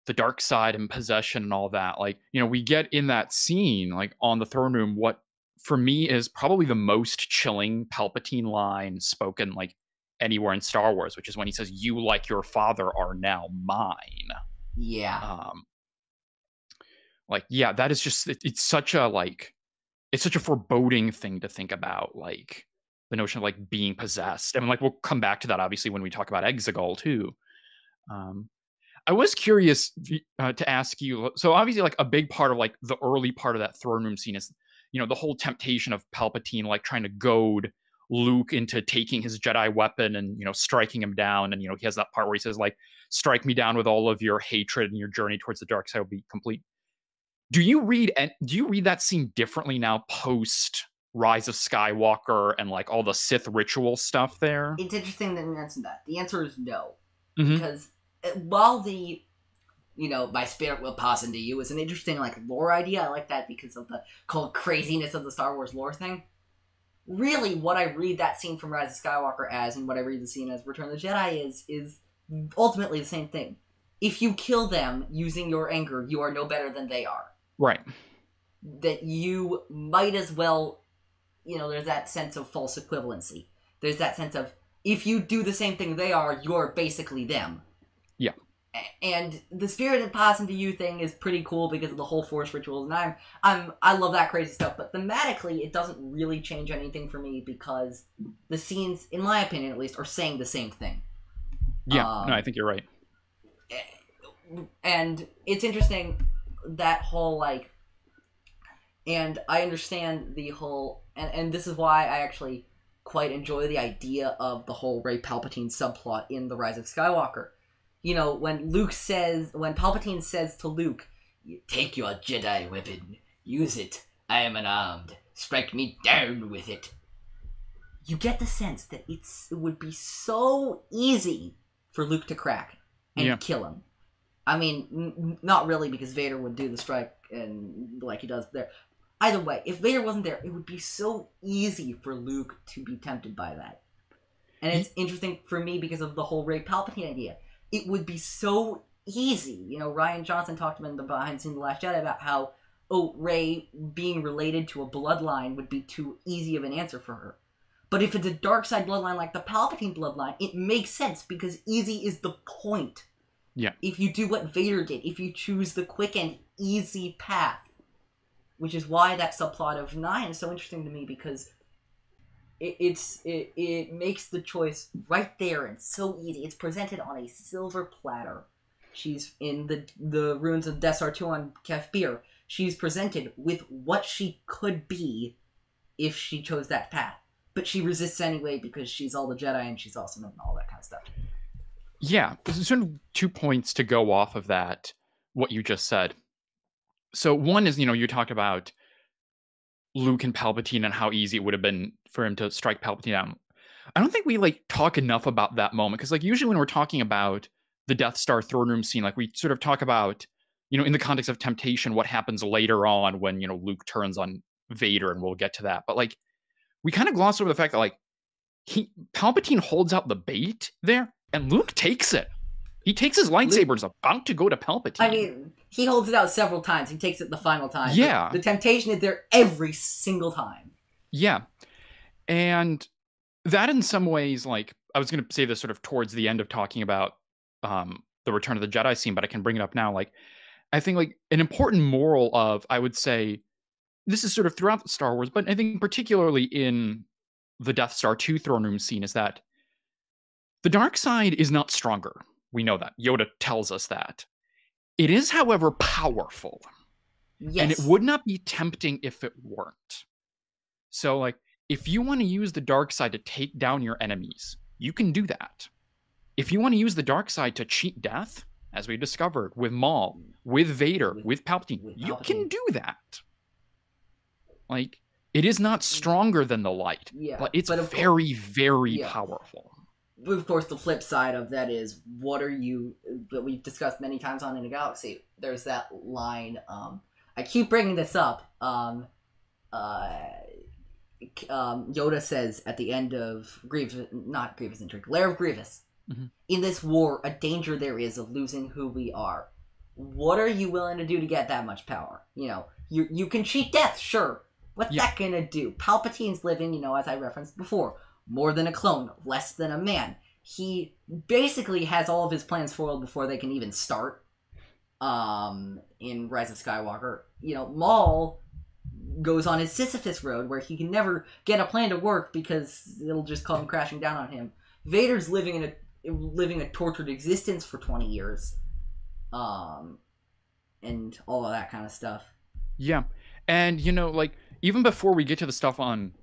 the dark side and possession and all that. Like, we get in that scene, like on the throne room, what for me is probably the most chilling Palpatine line spoken like anywhere in Star Wars, which is when he says, "You, like your father, are now mine." Yeah. Um, like, yeah, that is just it's such a like it's such a foreboding thing to think about, like the notion of like being possessed. I mean, like we'll come back to that obviously when we talk about Exegol too. Um, I was curious to ask you. So obviously, like a big part of like the early part of that throne room scene is, the whole temptation of Palpatine, like trying to goad Luke into taking his Jedi weapon and striking him down. And he has that part where he says like, "Strike me down with all of your hatred, and your journey towards the dark side will be complete." Do you read that scene differently now, post Rise of Skywalker and like all the Sith ritual stuff there? It's interesting that you mentioned that. The answer is no. Mm-hmm. Because while the my spirit will pass into you is an interesting like lore idea. I like that because of the cold craziness of the Star Wars lore thing. Really, what I read that scene from Rise of Skywalker as, and what I read the scene as Return of the Jedi is ultimately the same thing. If you kill them using your anger, you are no better than they are. Right. That you might as well, there's that sense of false equivalency. There's that sense of, if you do the same thing they are, you're basically them. Yeah. And the spirit that pass into you thing is pretty cool because of the whole Force rituals, and I love that crazy stuff. But thematically, it doesn't really change anything for me because the scenes, in my opinion at least, are saying the same thing. Yeah. No, I think you're right. And it's interesting that whole like, and I understand the whole, and this is why I actually quite enjoy the idea of the whole Rey Palpatine subplot in The Rise of Skywalker. When Palpatine says to Luke, "Take your Jedi weapon, use it, I am unarmed, strike me down with it." You get the sense that it would be so easy for Luke to crack and kill him. I mean, not really, because Vader would do the strike and like he does there. Either way, if Vader wasn't there, it would be so easy for Luke to be tempted by that. And it's interesting for me because of the whole Rey Palpatine idea. It would be so easy. Rian Johnson talked about in the behind the scenes of The Last Jedi about how, Rey being related to a bloodline would be too easy of an answer for her. But if it's a dark side bloodline like the Palpatine bloodline, it makes sense because easy is the point. Yeah. If you do what Vader did, if you choose the quick and easy path, which is why that subplot of 9 is so interesting to me because it makes the choice right there and so easy. It's presented on a silver platter. She's in the ruins of Death Star 2 on Kef Bir. She's presented with what she could be if she chose that path. But she resists anyway because she's all the Jedi and she's awesome and all that kind of stuff. Yeah. There's sort of 2 points to go off of that, what you just said. So one is, you talked about Luke and Palpatine and how easy it would have been for him to strike Palpatine down. I don't think we like talk enough about that moment because like usually when we're talking about the Death Star throne room scene, like we sort of talk about, in the context of temptation, what happens later on when, Luke turns on Vader, and we'll get to that. But like, we kind of gloss over the fact that like Palpatine holds out the bait there, and Luke takes it. He takes his lightsaber and is about to go to Palpatine. I mean, he holds it out several times. He takes it the final time. Yeah. The temptation is there every single time. Yeah. And that in some ways, like, I was going to say this sort of towards the end of talking about the Return of the Jedi scene, but I can bring it up now. Like, I think like an important moral of, I would say, this is sort of throughout the Star Wars, but I think particularly in the Death Star 2 throne room scene is that the dark side is not stronger. We know that. Yoda tells us that. It is, however, powerful. Yes. And it would not be tempting if it weren't. So, like, if you want to use the dark side to take down your enemies, you can do that. If you want to use the dark side to cheat death, as we discovered with Maul, with Vader, with Palpatine, you can do that. Like, it is not stronger than the light, but it's very, very powerful. Of course, the flip side of that is, what are you, that we've discussed many times on In a Galaxy, there's that line, I keep bringing this up, Yoda says at the end of Lair of Grievous, in this war, a danger there is of losing who we are. What are you willing to do to get that much power? You know, you can cheat death, sure. What's that gonna do? Palpatine's living, you know, as I referenced before, more than a clone, less than a man. He basically has all of his plans foiled before they can even start. In Rise of Skywalker, you know, Maul goes on his Sisyphus road where he can never get a plan to work because it'll just come crashing down on him. Vader's living a tortured existence for 20 years, and all of that kind of stuff. Yeah, and you know, like, even before we get to the stuff on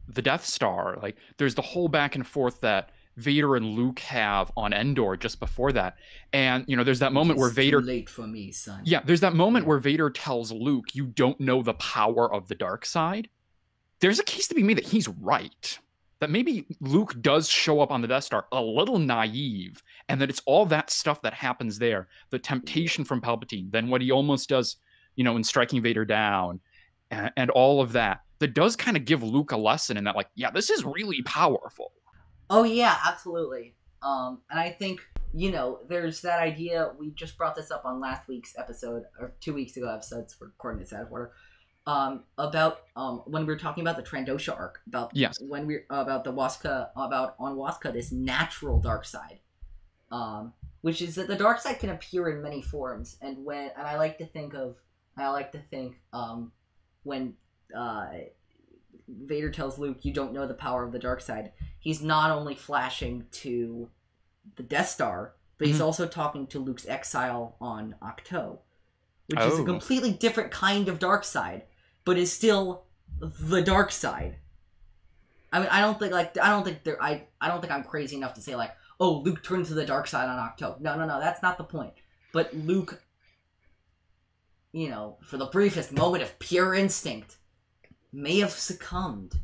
the Death Star, like, there's the whole back and forth that Vader and Luke have on Endor just before that. And, you know, there's that moment where Vader... Too late for me, son. Yeah, there's that moment where Vader tells Luke, you don't know the power of the dark side. There's a case to be made that he's right. That maybe Luke does show up on the Death Star a little naive, and that it's all that stuff that happens there, the temptation from Palpatine, then what he almost does, you know, in striking Vader down, and all of that does kind of give Luke a lesson in that, like, yeah, this is really powerful. Oh yeah, absolutely. And I think, you know, there's that idea, we just brought this up on last week's episode, or 2 weeks ago episodes, for coordinates out of order, about when we were talking about the Trandosha arc, about when we about the Waska, about on Waska, this natural dark side, which is that the dark side can appear in many forms, and I like to think when Vader tells Luke, you don't know the power of the dark side, he's not only flashing to the Death Star, but he's also talking to Luke's exile on Ahch-To, which is a completely different kind of dark side, but is still the dark side. I mean, I don't think I'm crazy enough to say, like, oh, Luke turned to the dark side on Ahch-To. No, that's not the point. But Luke, you know, for the briefest moment of pure instinct, may have succumbed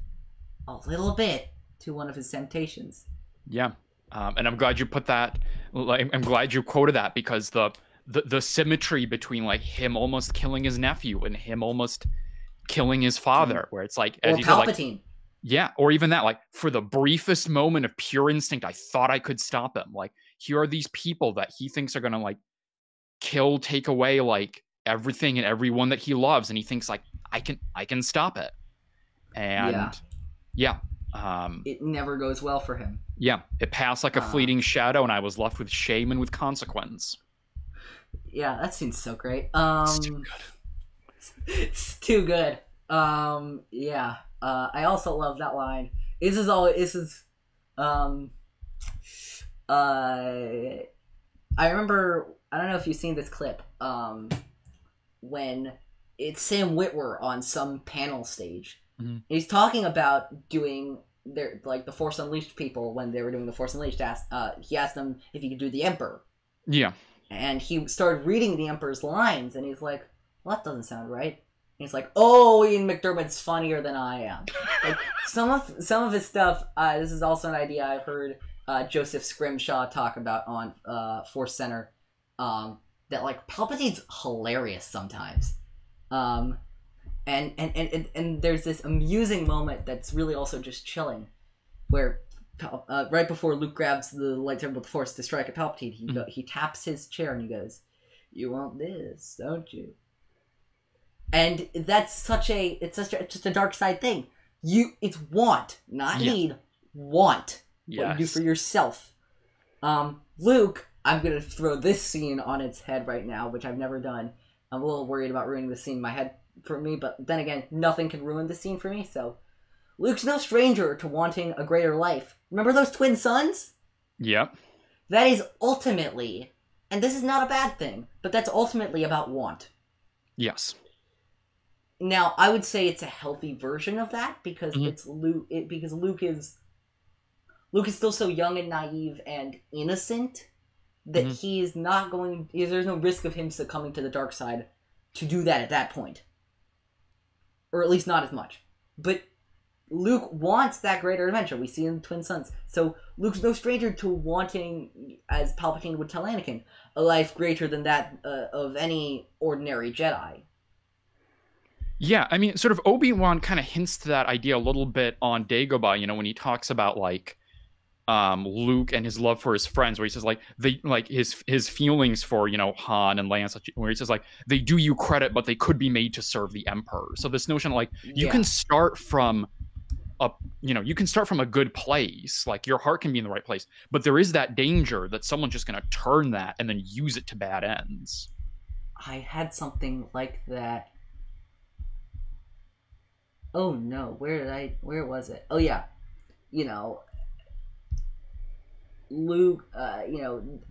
a little bit to one of his temptations. Yeah, and I'm glad you put that. Like, I'm glad you quoted that, because the symmetry between, like, him almost killing his nephew and him almost killing his father, where it's like, as or you Palpatine. said, like, yeah, or even that, like, for the briefest moment of pure instinct, I thought I could stop him. Like, here are these people that he thinks are gonna, like, kill, take away, like, everything and everyone that he loves, and he thinks, like, I can stop it. And it never goes well for him. Yeah, it passed like a fleeting shadow, and I was left with shame and with consequence. Yeah, that seems so great. It's too good. It's too good. Yeah. I also love that line. I remember, I don't know if you've seen this clip, when it's Sam Witwer on some panel stage. Mm-hmm. He's talking about doing the Force Unleashed people, when they were doing the Force Unleashed, he asked them if he could do the Emperor. Yeah. And he started reading the Emperor's lines, and he's like, well, that doesn't sound right. And he's like, oh, Ian McDermott's funnier than I am. Like, some of his stuff, this is also an idea I've heard Joseph Scrimshaw talk about on Force Center, that, like, Palpatine's hilarious sometimes. And there's this amusing moment that's really also just chilling, where right before Luke grabs the lightsaber with the Force to strike at Palpatine, he taps his chair and he goes, "You want this, don't you?" And that's such a dark side thing. It's want, not need. Want what you do for yourself. Luke, I'm gonna throw this scene on its head right now, which I've never done. I'm a little worried about ruining the scene in my head for me, but then again, nothing can ruin the scene for me, so... Luke's no stranger to wanting a greater life. Remember those twin sons? Yep. That is ultimately, and this is not a bad thing, but that's ultimately about want. Yes. Now, I would say it's a healthy version of that, because it's Luke. Because Luke is still so young and naive and innocent that he is not going. There's no risk of him succumbing to the dark side to do that at that point, or at least not as much. But Luke wants that greater adventure. We see in Twin Sons. So Luke's no stranger to wanting, as Palpatine would tell Anakin, a life greater than that of any ordinary Jedi. Yeah, I mean, sort of Obi-Wan kind of hints to that idea a little bit on Dagobah, you know, when he talks about, like, Luke and his love for his friends, where he says, like, his feelings for, you know, Han and Leia, where he says, like, they do you credit, but they could be made to serve the Emperor. So this notion of, like, you can start from a good place, like your heart can be in the right place, but there is that danger that someone's just going to turn that and then use it to bad ends. I had something like that. Oh no, where was it? Oh yeah, you know, Luke,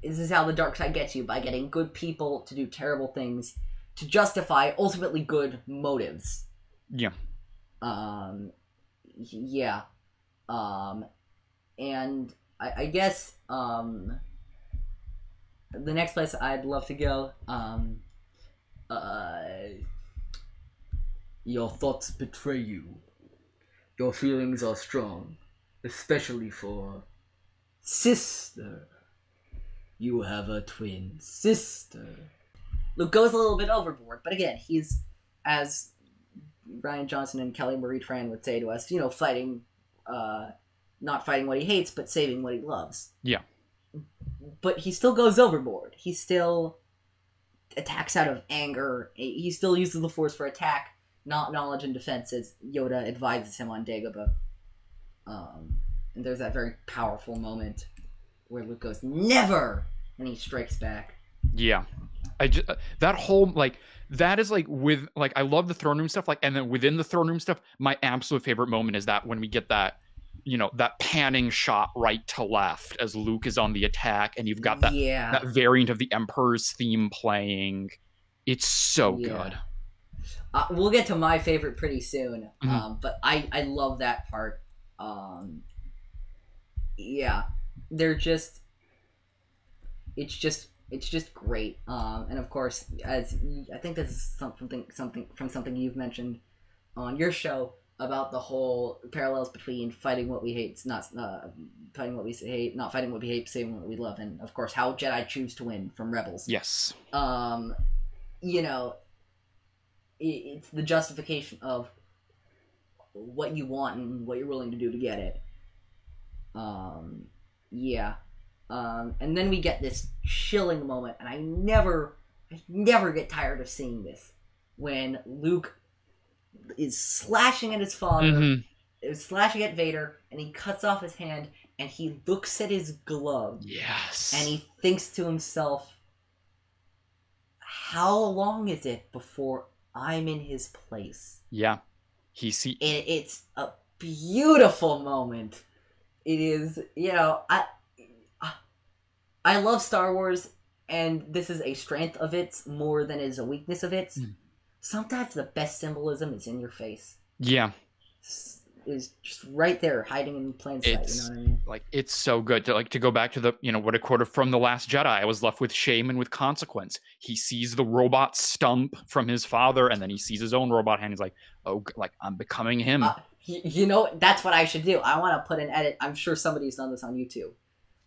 this is how the dark side gets you, by getting good people to do terrible things to justify ultimately good motives. Yeah. Yeah. And I guess, the next place I'd love to go, your thoughts betray you. Your feelings are strong, especially for sister. You have a twin sister. Luke goes a little bit overboard, but again, he's, as Ryan Johnson and Kelly Marie Tran would say to us, fighting, not fighting what he hates, but saving what he loves. Yeah. But he still goes overboard. He still attacks out of anger. He still uses the Force for attack, not knowledge and defense, as Yoda advises him on Dagobah. And there's that very powerful moment where Luke goes, "Never!" and he strikes back. Yeah. That whole, like, that is, like, with, like, I love the throne room stuff, like, and then within the throne room stuff, my absolute favorite moment is that when we get that, that panning shot right to left as Luke is on the attack, and you've got that variant of the Emperor's theme playing. It's so good. We'll get to my favorite pretty soon, but I love that part. They're just, it's just great. And of course, as I think this is something you've mentioned on your show about the whole parallels between fighting what we hate, not fighting what we hate, not fighting what we hate, saving what we love, and of course how Jedi choose to win from Rebels. Yes. It's the justification of what you want and what you're willing to do to get it. And then we get this chilling moment, and I never get tired of seeing this, when Luke is slashing at his father, is slashing at Vader, and he cuts off his hand, and he looks at his glove. Yes. And he thinks to himself, how long is it before I'm in his place? Yeah. It's a beautiful moment. It is, I love Star Wars, and this is a strength of its more than it is a weakness of its. Sometimes the best symbolism is in your face. Yeah. Is just right there, hiding in plain sight. You know what I mean? Like, it's so good to go back to the, what I quoted from The Last Jedi. I was left with shame and with consequence. He sees the robot stump from his father, and then he sees his own robot hand. He's like, oh, like, I'm becoming him. That's what I should do. I want to put an edit. I'm sure somebody's done this on YouTube.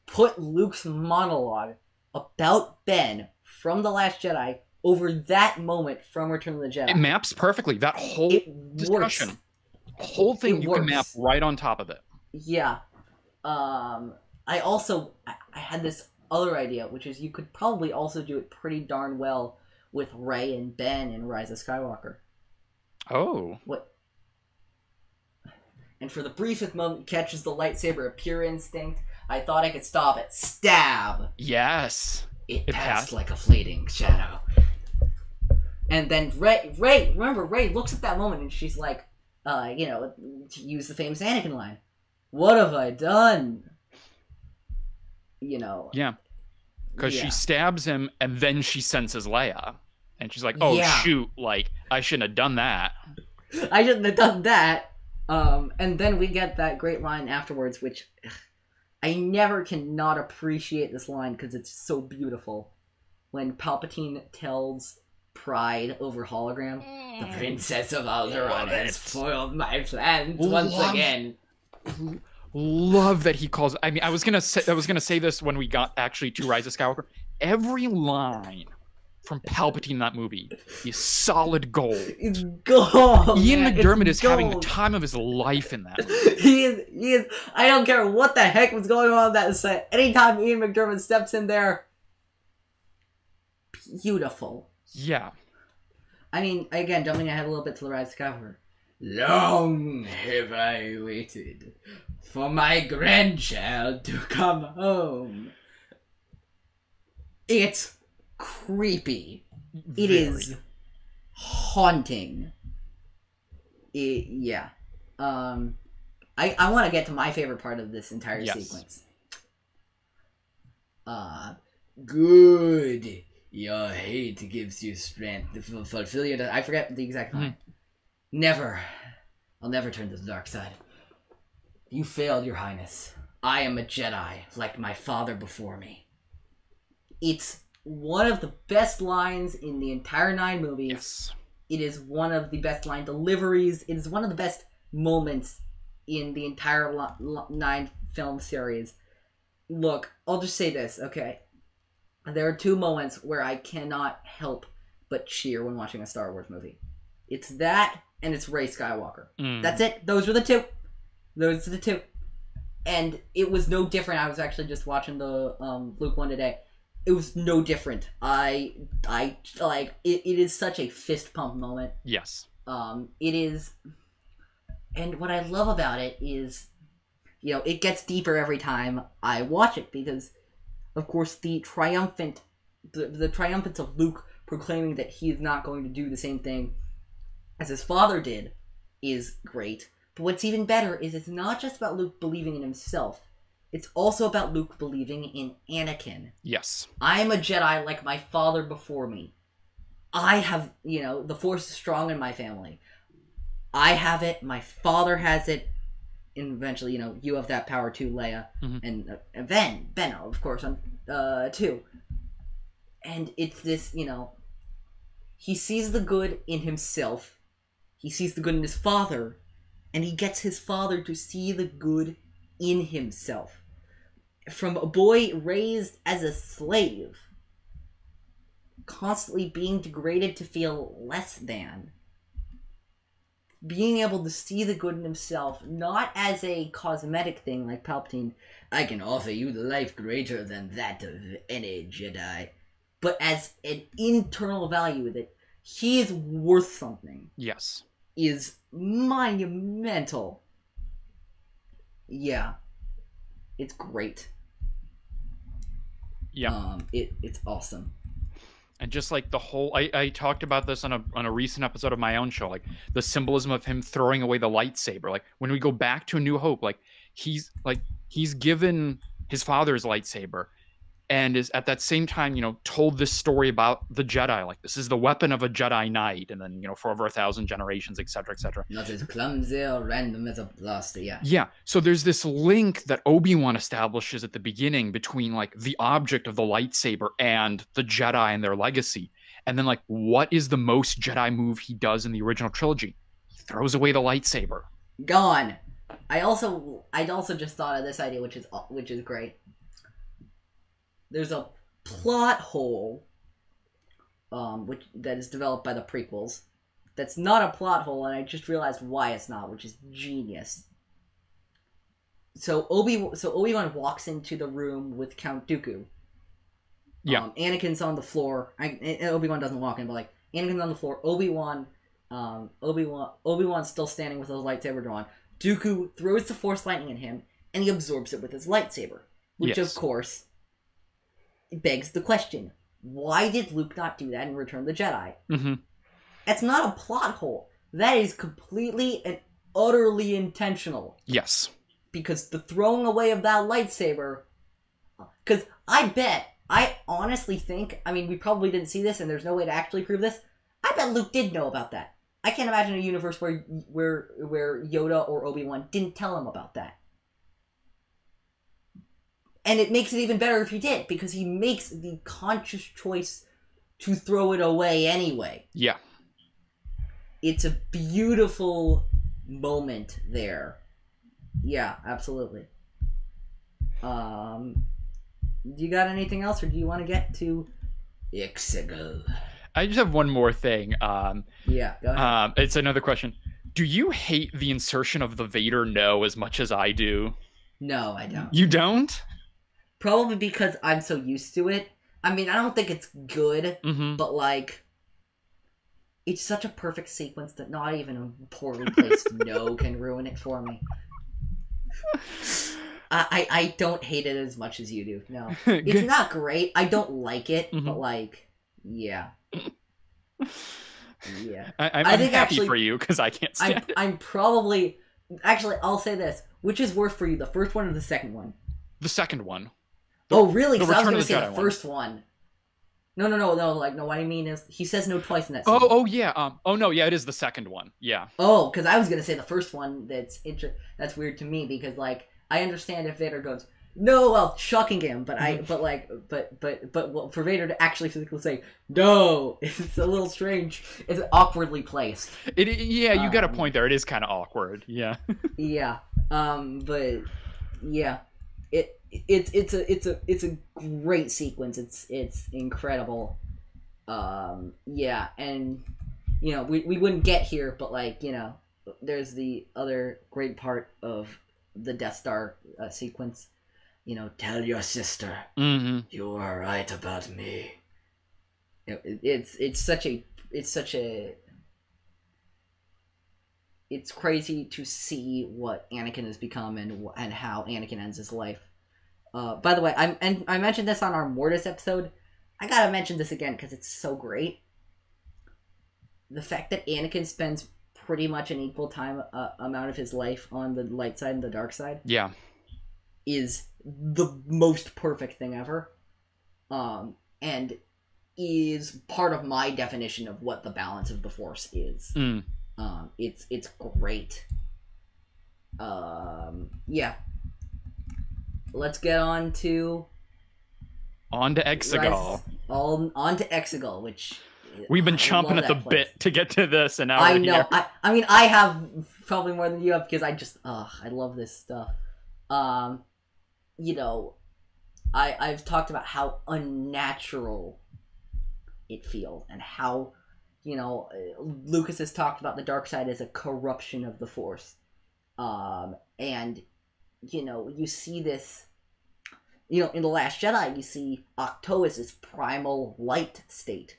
Put Luke's monologue about Ben from The Last Jedi over that moment from Return of the Jedi. It maps perfectly. That whole discussion, works. whole thing, you can map works. right on top of it. Yeah. I had this other idea, which is you could probably also do it pretty darn well with Rey and Ben in Rise of Skywalker. Oh. What? And for the briefest moment, catches the lightsaber, a pure instinct. I thought I could stop it. Stab! Yes. It passed like a fleeting shadow. And then Rey looks at that moment and she's like, to use the famous Anakin line, "What have I done?" Yeah. Because she stabs him and then she senses Leia. And she's like, shoot, like, I shouldn't have done that. I shouldn't have done that. And then we get that great line afterwards, which I never cannot appreciate this line because it's so beautiful. When Palpatine tells Pride over hologram, "The Princess of Alderaan has foiled my plans once again." Love that he calls. I mean, I was gonna say this when we got actually to Rise of Skywalker. Every line from Palpatine in that movie is solid gold. It's gold. Ian McDiarmid is having the time of his life in that movie. He is. I don't care what the heck was going on that set. Anytime Ian McDiarmid steps in there, beautiful. Yeah. I mean, again, jumping ahead a little bit to the Rise of Skywalker. Long have I waited for my grandchild to come home. It's creepy. It is haunting. Yeah. I want to get to my favorite part of this entire sequence. Good. Your hate gives you strength to fulfill your... I forget the exact line. Never. I'll never turn to the dark side. You failed, Your Highness. I am a Jedi, like my father before me. It's one of the best lines in the entire 9 movies. Yes. It is one of the best line deliveries. It is one of the best moments in the entire 9 film series. Look, I'll just say this, okay? There are 2 moments where I cannot help but cheer when watching a Star Wars movie. It's that, and it's Rey Skywalker. That's it. Those were the 2. Those are the 2. And it was no different. I was actually just watching the Luke one today. It was no different. I like it. It is such a fist pump moment. Yes. It is, and what I love about it is, it gets deeper every time I watch it because, of course, the triumphance of Luke proclaiming that he is not going to do the same thing as his father did is great. But what's even better is it's not just about Luke believing in himself. It's also about Luke believing in Anakin. Yes. I am a Jedi like my father before me. I have, the Force is strong in my family. I have it, my father has it, and eventually, you have that power too, Leia. And Ben, of course, too. And it's this, he sees the good in himself, he sees the good in his father, and he gets his father to see the good in himself. From a boy raised as a slave, constantly being degraded to feel less than, being able to see the good in himself, not as a cosmetic thing like Palpatine, I can offer you the life greater than that of any Jedi, but as an internal value that he is worth something. Yes. Is monumental. Yeah. It's great. Yeah. It's awesome. And just like the whole, I talked about this on a recent episode of my own show, like the symbolism of him throwing away the lightsaber. Like when we go back to A New Hope, he's given his father's lightsaber, and is at that same time, told this story about the Jedi. Like this is the weapon of a Jedi Knight, and then for over 1,000 generations, etc., etc. Not as clumsy or random as a blaster. Yeah. Yeah. So there's this link that Obi-Wan establishes at the beginning between the object of the lightsaber and the Jedi and their legacy, and then what is the most Jedi move he does in the original trilogy? He throws away the lightsaber. Gone. I'd also just thought of this idea, which is great. There's a plot hole that is developed by the prequels. That's not a plot hole, and I just realized why it's not, which is genius. So Obi-Wan walks into the room with Count Dooku. Yeah. Anakin's on the floor. Obi-Wan doesn't walk in, but like Anakin's on the floor. Obi-Wan's still standing with his lightsaber drawn. Dooku throws the Force lightning at him, and he absorbs it with his lightsaber. Which, of course, begs the question: why did Luke not do that in Return of the Jedi? Mm-hmm. That's not a plot hole. That is completely and utterly intentional. Yes. Because the throwing away of that lightsaber... Because I honestly think... I mean, we probably didn't see this, and there's no way to actually prove this. I bet Luke did know about that. I can't imagine a universe where Yoda or Obi-Wan didn't tell him about that. And it makes it even better if he did, because he makes the conscious choice to throw it away anyway. Yeah. It's a beautiful moment there. Yeah, absolutely. Do you got anything else, or do you want to get to Exegol? I just have one more thing. Yeah, go ahead. It's another question. Do you hate the insertion of the Vader no as much as I do? No, I don't. You don't? Probably because I'm so used to it. I mean, I don't think it's good, but like, it's such a perfect sequence that not even a poorly placed no can ruin it for me. I don't hate it as much as you do. No, it's not great. I don't like it, but like, yeah. Yeah. I'm happy actually, for you because I can't stand it. I'm probably... Actually, I'll say this. Which is worse for you, the first one or the second one? The second one. Oh, really? Because I was going to say the first one. No. What I mean is, he says no twice in that scene. Oh, yeah. No, yeah, it is the second one. Yeah. Oh, because I was going to say the first one. That's weird to me because, like, I understand if Vader goes, no, while chucking him, but for Vader to actually physically say no, it's a little strange. It's awkwardly placed. You got a point there. It is kind of awkward. Yeah. Yeah. But yeah, it's a great sequence. It's incredible. Yeah, and you know we wouldn't get here, but like, you know, there's the other great part of the Death Star sequence. You know, tell your sister you are right about me. You know, it's crazy to see what Anakin has become and how Anakin ends his life. By the way, I mentioned this on our Mortis episode. I gotta mention this again because it's so great. The fact that Anakin spends pretty much an equal time amount of his life on the light side and the dark side. Yeah. Is the most perfect thing ever. And is part of my definition of what the balance of the Force is. It's great. Yeah. Let's get on to Exegol. On to Exegol, which we've been chomping at the bit to get to this, and now I know. I mean, I have probably more than you have because I love this stuff. You know, I've talked about how unnatural it feels and how, you know, Lucas has talked about the dark side as a corruption of the Force. And, you know, you see this, you know, in The Last Jedi, you see Ahch-To as this primal light state.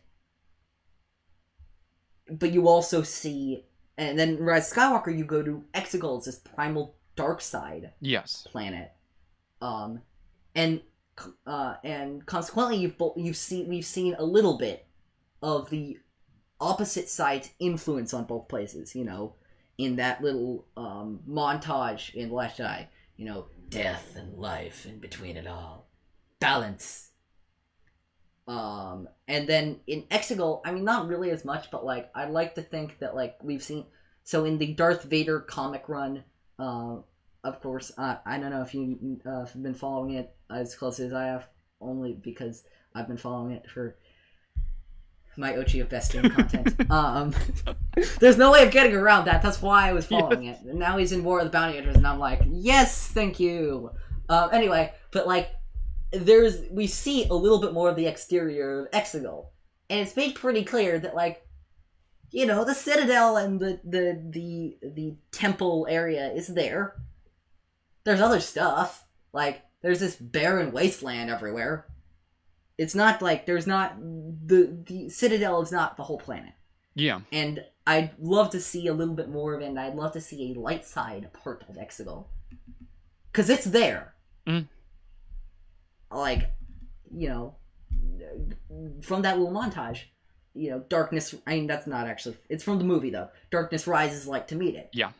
But you also see, and then Rise of Skywalker, you go to Exegol as this primal dark side planet. And consequently, we've seen a little bit of the opposite side's influence on both places. You know, in that little montage in The Last Jedi, you know, death and life in between it all, balance. And then in Exegol, I mean, not really as much, but like I like to think that like we've seen. So in the Darth Vader comic run, of course, I don't know if you have been following it as closely as I have, only because I've been following it for my Ochi of Bestian content. There's no way of getting around that. That's why I was following it. And now he's in War of the Bounty Hunters, and I'm like, yes, thank you. Anyway, but like, we see a little bit more of the exterior of Exegol. And it's made pretty clear that, like, you know, the Citadel and the temple area is there. There's other stuff. Like, there's this barren wasteland everywhere. It's not like there's not... The Citadel is not the whole planet. Yeah. And I'd love to see a little bit more of it, and I'd love to see a light side part of Exegol. Because it's there. Mm. Like, you know, from that little montage, you know, darkness... I mean, that's not actually... It's from the movie, though. Darkness rises like to meet it. Yeah.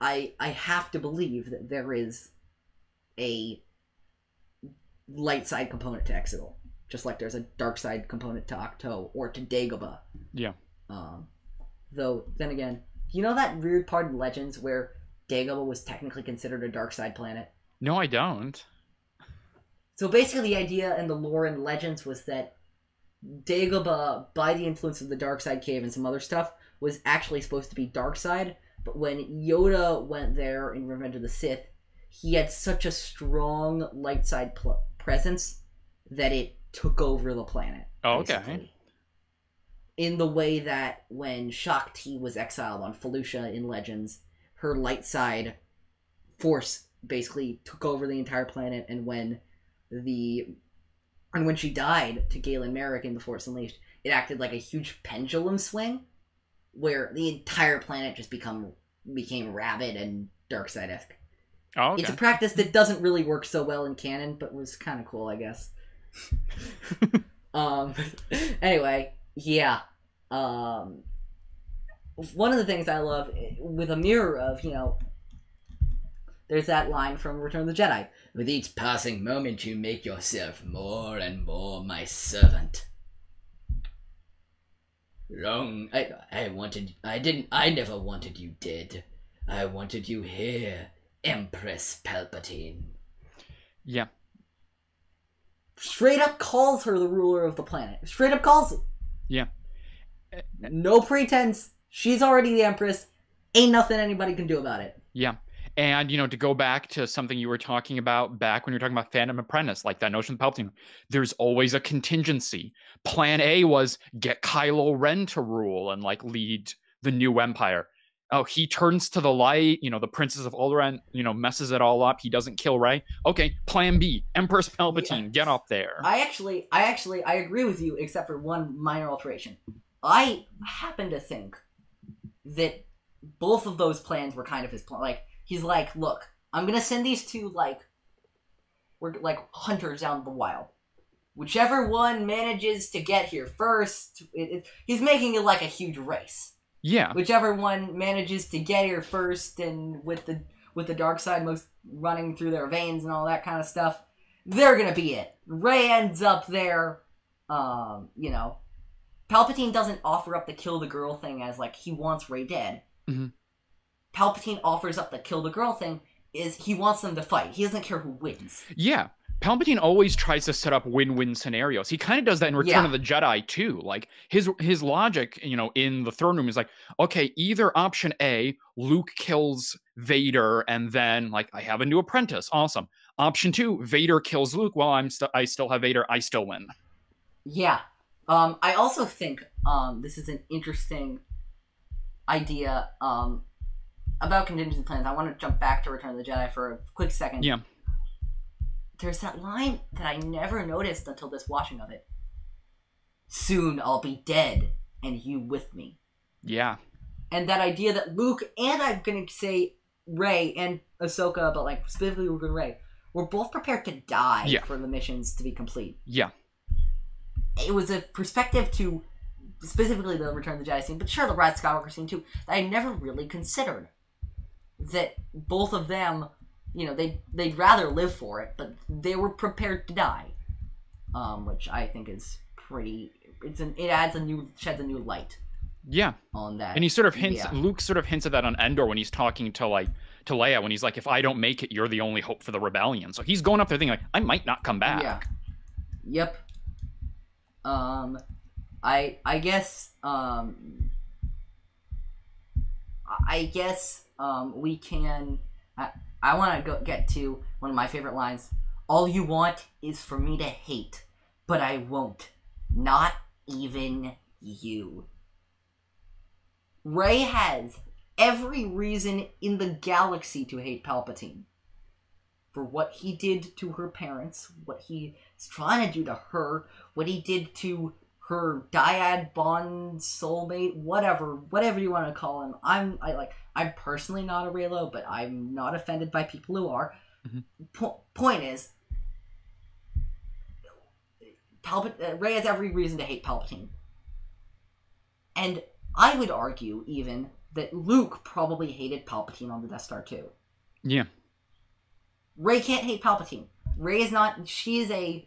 I have to believe that there is a light side component to Exegol. Just like there's a dark side component to Octo or to Dagobah. Yeah. Though, then again, you know that weird part in Legends where Dagobah was technically considered a dark side planet? No, I don't. So basically the idea in the lore in Legends was that Dagobah, by the influence of the Dark Side Cave and some other stuff, was actually supposed to be dark side, but when Yoda went there in Revenge of the Sith, he had such a strong light side presence that it took over the planet. Oh, basically. okay. In the way that when Shakti was exiled on Felucia in Legends, her light side force basically took over the entire planet, and when she died to Galen Merrick in The Force Unleashed, it acted like a huge pendulum swing, where the entire planet just became rabid and dark-side-esque. Oh, okay. It's a practice that doesn't really work so well in canon, but was kind of cool, I guess. Anyway, yeah. One of the things I love with a mirror of, you know, there's that line from Return of the Jedi. With each passing moment you make yourself more and more my servant. Wrong. I never wanted you dead. I wanted you here, Empress Palpatine. Yeah. Straight up calls her the ruler of the planet. Straight up calls it. Yeah. No pretense. She's already the Empress. Ain't nothing anybody can do about it. Yeah. And, you know, to go back to something you were talking about back when you were talking about Phantom Apprentice, like that notion of Palpatine, there's always a contingency. Plan A was get Kylo Ren to rule and, like, lead the new empire. Oh, he turns to the light, you know, the Princess of Alderaan, you know, messes it all up. He doesn't kill Rey. Okay, plan B, Empress Palpatine, get up there. I agree with you, except for one minor alteration. I happen to think that both of those plans were kind of his plan. Like, he's like, look, I'm gonna send these two, like, we're like hunters out in the wild. Whichever one manages to get here first, he's making it like a huge race. Yeah. Whichever one manages to get here first, and with the dark side most running through their veins and all that kind of stuff, they're gonna be it. Rey ends up there. You know, Palpatine doesn't offer up the kill the girl thing as like he wants Rey dead. Mm-hmm. Palpatine offers up the kill the girl thing is he wants them to fight. He doesn't care who wins. Yeah. Palpatine always tries to set up win-win scenarios. He kind of does that in Return of the Jedi too. Like his logic, you know, in the throne room is like, okay, either option A, Luke kills Vader, and then like I have a new apprentice. Awesome. Option 2, Vader kills Luke. Well, I still have Vader. I still win. Yeah. I also think this is an interesting idea about contingency plans. I want to jump back to Return of the Jedi for a quick second. Yeah. There's that line that I never noticed until this watching of it. Soon I'll be dead, and you with me. Yeah. And that idea that Luke, and I'm going to say Rey and Ahsoka, but like specifically Luke and Rey, were both prepared to die for the missions to be complete. Yeah. It was a perspective to specifically the Return of the Jedi scene, but sure, the Rise of Skywalker scene too, that I never really considered. That both of them, you know, they'd rather live for it, but they were prepared to die, which I think is pretty. Sheds a new light. Yeah. On that, and he sort of hints. Yeah. Luke sort of hints at that on Endor when he's talking to Leia, when he's like, "If I don't make it, you're the only hope for the rebellion." So he's going up there thinking like, "I might not come back." Yeah. Yep. I guess we can. I want to get to one of my favorite lines. All you want is for me to hate, but I won't. Not even you. Rey has every reason in the galaxy to hate Palpatine. For what he did to her parents, what he's trying to do to her, what he did to her dyad bond soulmate, whatever you want to call him. I'm personally not a Reylo, but I'm not offended by people who are. Mm-hmm. Point is, Rey has every reason to hate Palpatine. And I would argue, even, that Luke probably hated Palpatine on the Death Star too. Yeah. Rey can't hate Palpatine. Rey is not... She is a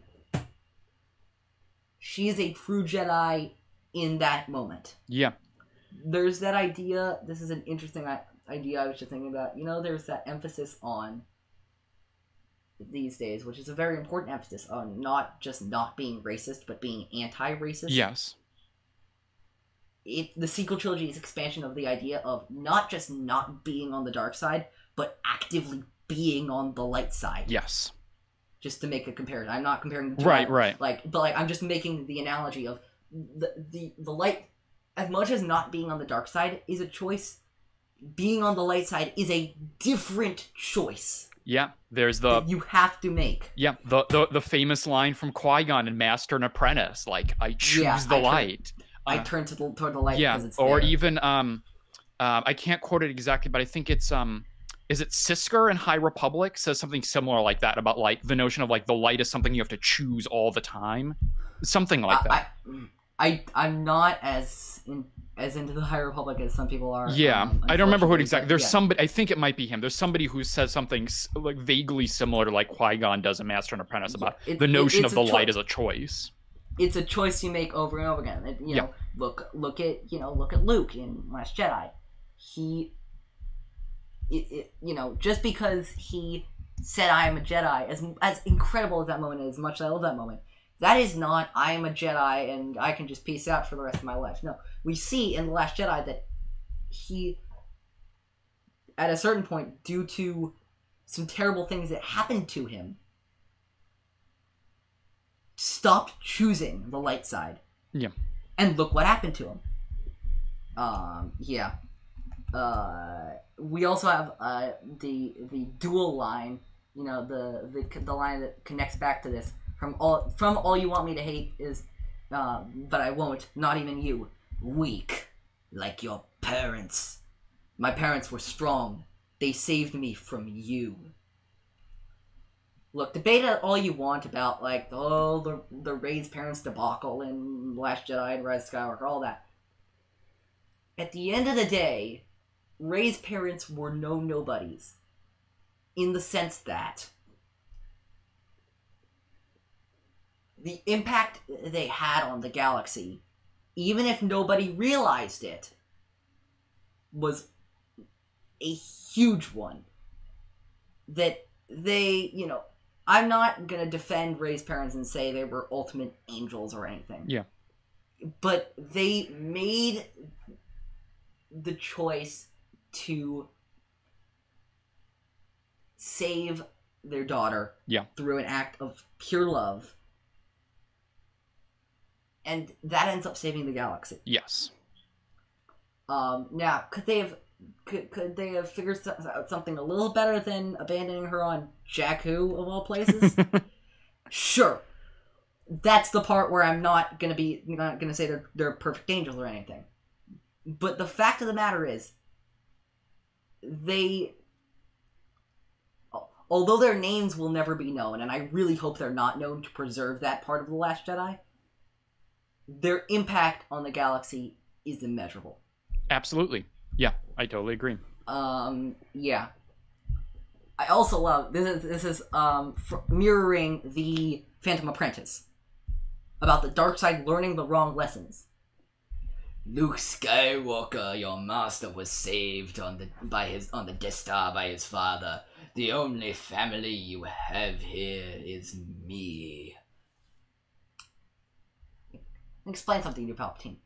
true Jedi in that moment. Yeah. There's that idea... This is an interesting idea I was just thinking about. You know, there's that emphasis on... these days, which is a very important emphasis on not just not being racist, but being anti-racist. Yes. The sequel trilogy's expansion of the idea of not just not being on the dark side, but actively being on the light side. Yes. Just to make a comparison. I'm not comparing the right. But I'm just making the analogy of the light, as much as not being on the dark side is a choice, being on the light side is a different choice. Yeah, there's the... you have to make. Yeah, the famous line from Qui-Gon in Master and Apprentice, like, I choose the light. I turn toward the light because it's or there. even, I can't quote it exactly, but I think it's, is it Sisker in High Republic says something similar like that about, like, the notion of, like, the light is something you have to choose all the time? Something like that. I'm not as into the High Republic as some people are. Yeah, I don't remember who it exactly. There's somebody. I think it might be him. There's somebody who says something like vaguely similar to like Qui-Gon does in Master and Apprentice about the notion of the light as a choice. It's a choice you make over and over again. You know, look at Luke in Last Jedi. Just because he said I am a Jedi, as incredible as that moment is, as much as I love that moment. That is not, I am a Jedi and I can just peace out for the rest of my life. No. We see in The Last Jedi that he, at a certain point, due to some terrible things that happened to him, stopped choosing the light side. Yeah. And look what happened to him. We also have the dual line, you know, the line that connects back to this. From all you want me to hate is, but I won't, not even you. Weak, like your parents. My parents were strong. They saved me from you. Look, debate all you want about, like, the Rey's parents debacle in Last Jedi and Rise of Skywalker, all that. At the end of the day, Rey's parents were nobodies. In the sense that the impact they had on the galaxy, even if nobody realized it, was a huge one. That they, you know, I'm not gonna defend Rey's parents and say they were ultimate angels or anything. Yeah. But they made the choice to save their daughter through an act of pure love. And that ends up saving the galaxy. Yes. Now, could they have figured out something a little better than abandoning her on Jakku, of all places? Sure. That's the part where I'm not gonna say they're perfect angels or anything. But the fact of the matter is, although their names will never be known, and I really hope they're not known to preserve that part of The Last Jedi, their impact on the galaxy is immeasurable. Absolutely. Yeah, I totally agree. Yeah. I also love this is mirroring the Phantom Apprentice about the dark side learning the wrong lessons. Luke Skywalker, your master was saved on the Death Star by his father. The only family you have here is me. Explain something to Palpatine.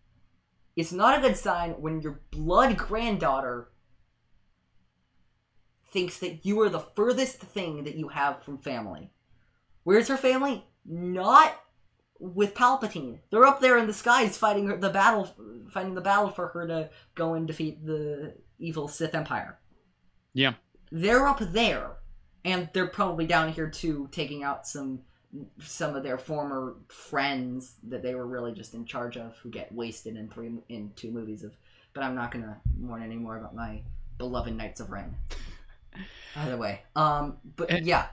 It's not a good sign when your blood granddaughter thinks that you are the furthest thing that you have from family. Where's her family? Not with Palpatine. They're up there in the skies fighting the battle for her to go and defeat the evil Sith Empire. Yeah. They're up there, and they're probably down here too, taking out some of their former friends that they were really just in charge of, who get wasted in 2 movies of. But I'm not gonna mourn anymore about my beloved Knights of Ren. Either way, yeah.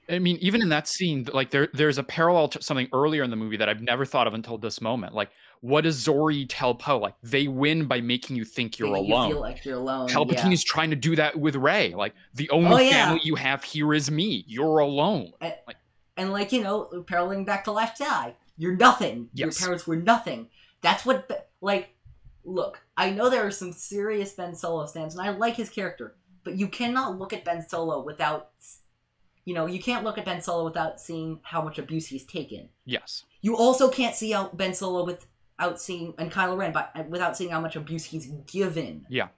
I mean, even in that scene, like there's a parallel to something earlier in the movie that I've never thought of until this moment. Like, what does Zori tell Poe? Like, they win by making you think you're alone. You feel like you're alone. Palpatine is trying to do that with Rey. Like, the only family you have here is me. You're alone. And like, you know, paralleling back to Last Jedi, you're nothing. Yes. Your parents were nothing. That's what, like, look, I know there are some serious Ben Solo stands, and I like his character, but you cannot look at Ben Solo without, you know, you can't look at Ben Solo without seeing how much abuse he's taken. Yes. You also can't see out Ben Solo without seeing, and Kylo Ren, without seeing how much abuse he's given. Yeah.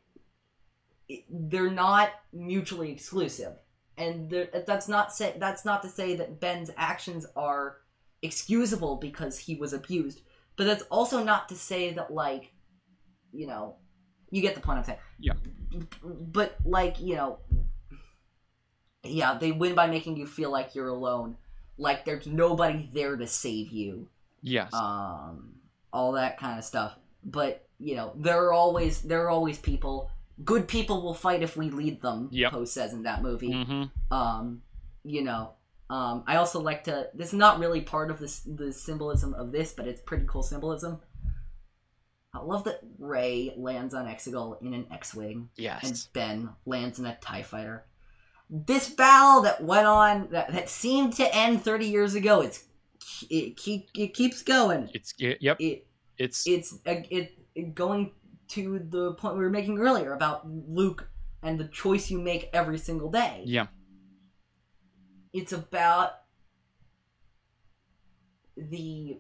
They're not mutually exclusive. And that's not to say that Ben's actions are excusable because he was abused, but that's also not to say that, like, you know, you get the point I'm saying. Yeah. But, like, you know, yeah, they win by making you feel like you're alone, like there's nobody there to save you. Yes. All that kind of stuff. But, you know, there are always people. Good people will fight if we lead them, Poe says in that movie. Mm-hmm. You know, I also like to... This is not really part of the symbolism of this, but it's pretty cool symbolism. I love that Rey lands on Exegol in an X-Wing. Yes. And Ben lands in a TIE Fighter. This battle that went on, that seemed to end 30 years ago, it keeps going. It's going to the point we were making earlier about Luke and the choice you make every single day. Yeah. It's about the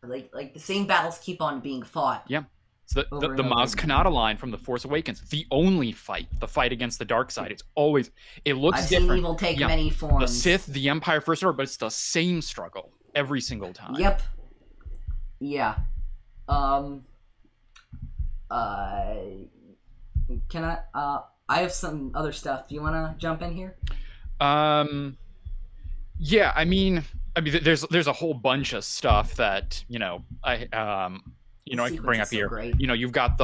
like the same battles keep on being fought. Yeah. It's the Maz Kanata line from The Force Awakens. The only fight, the fight against the dark side. It looks I've different. Seen evil take many forms. The Sith, the Empire, First Order, but it's the same struggle every single time. Yep. Yeah. Can I have some other stuff. Do you want to jump in here? Yeah, I mean there's a whole bunch of stuff that, you know, I can bring up here. Great. You know, you've got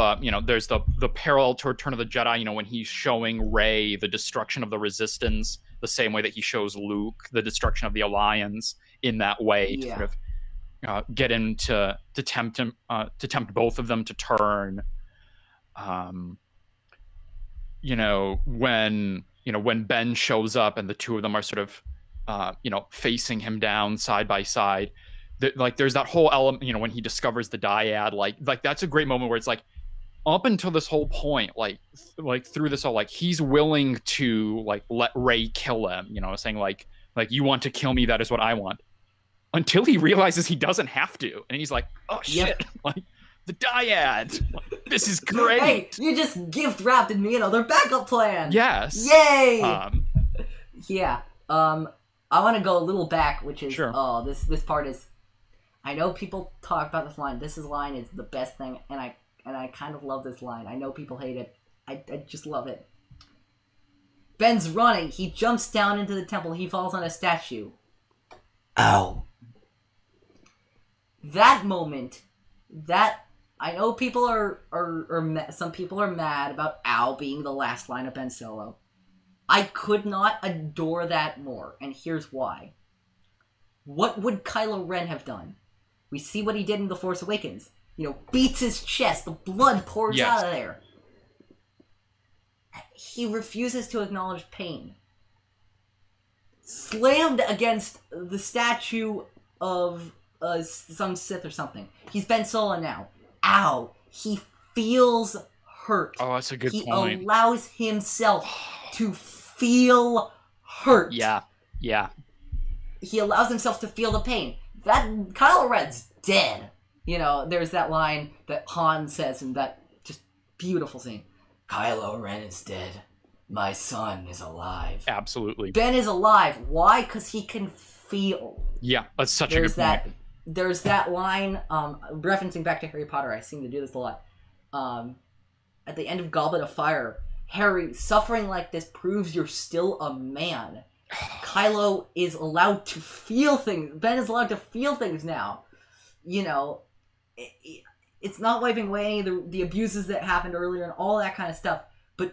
there's the parallel to Return of the Jedi, you know, when he's showing Rey the destruction of the Resistance, the same way that he shows Luke the destruction of the Alliance in that way to sort of get him to tempt both of them to turn. When Ben shows up and the two of them are sort of facing him down side by side, there's that whole element, you know, when he discovers the dyad, like that's a great moment where it's like, up until this whole point, like through this all, like he's willing to like let Rey kill him, you know, saying like you want to kill me, that is what I want, until he realizes he doesn't have to, and he's like, oh shit, like the dyad, this is great. Hey, you just gift wrapped me another backup plan. Yes. Yay. I want to go a little back, which is this part is, I know people talk about this line. This line is the best thing, and I kind of love this line. I know people hate it. I just love it. Ben's running. He jumps down into the temple. He falls on a statue. Ow. That moment, I know people some people are mad about ow being the last line of Ben Solo. I could not adore that more, and here's why. What would Kylo Ren have done? We see what he did in The Force Awakens. You know, beats his chest, the blood pours out of there. He refuses to acknowledge pain. Slammed against the statue of some Sith or something. He's Ben Solo now. Ow. He feels hurt. Oh, that's a good point. He allows himself to feel hurt. Yeah. He allows himself to feel the pain. That Kylo Ren's dead. You know, there's that line that Han says in that just beautiful scene. Kylo Ren is dead. My son is alive. Absolutely. Ben is alive. Why? Because he can feel. Yeah, that's such a good point. there's that line, referencing back to Harry Potter. I seem to do this a lot. At the end of Goblet of Fire, Harry, suffering like this proves you're still a man. Kylo is allowed to feel things. Ben is allowed to feel things now. You know, it's not wiping away any of the abuses that happened earlier and all that kind of stuff. But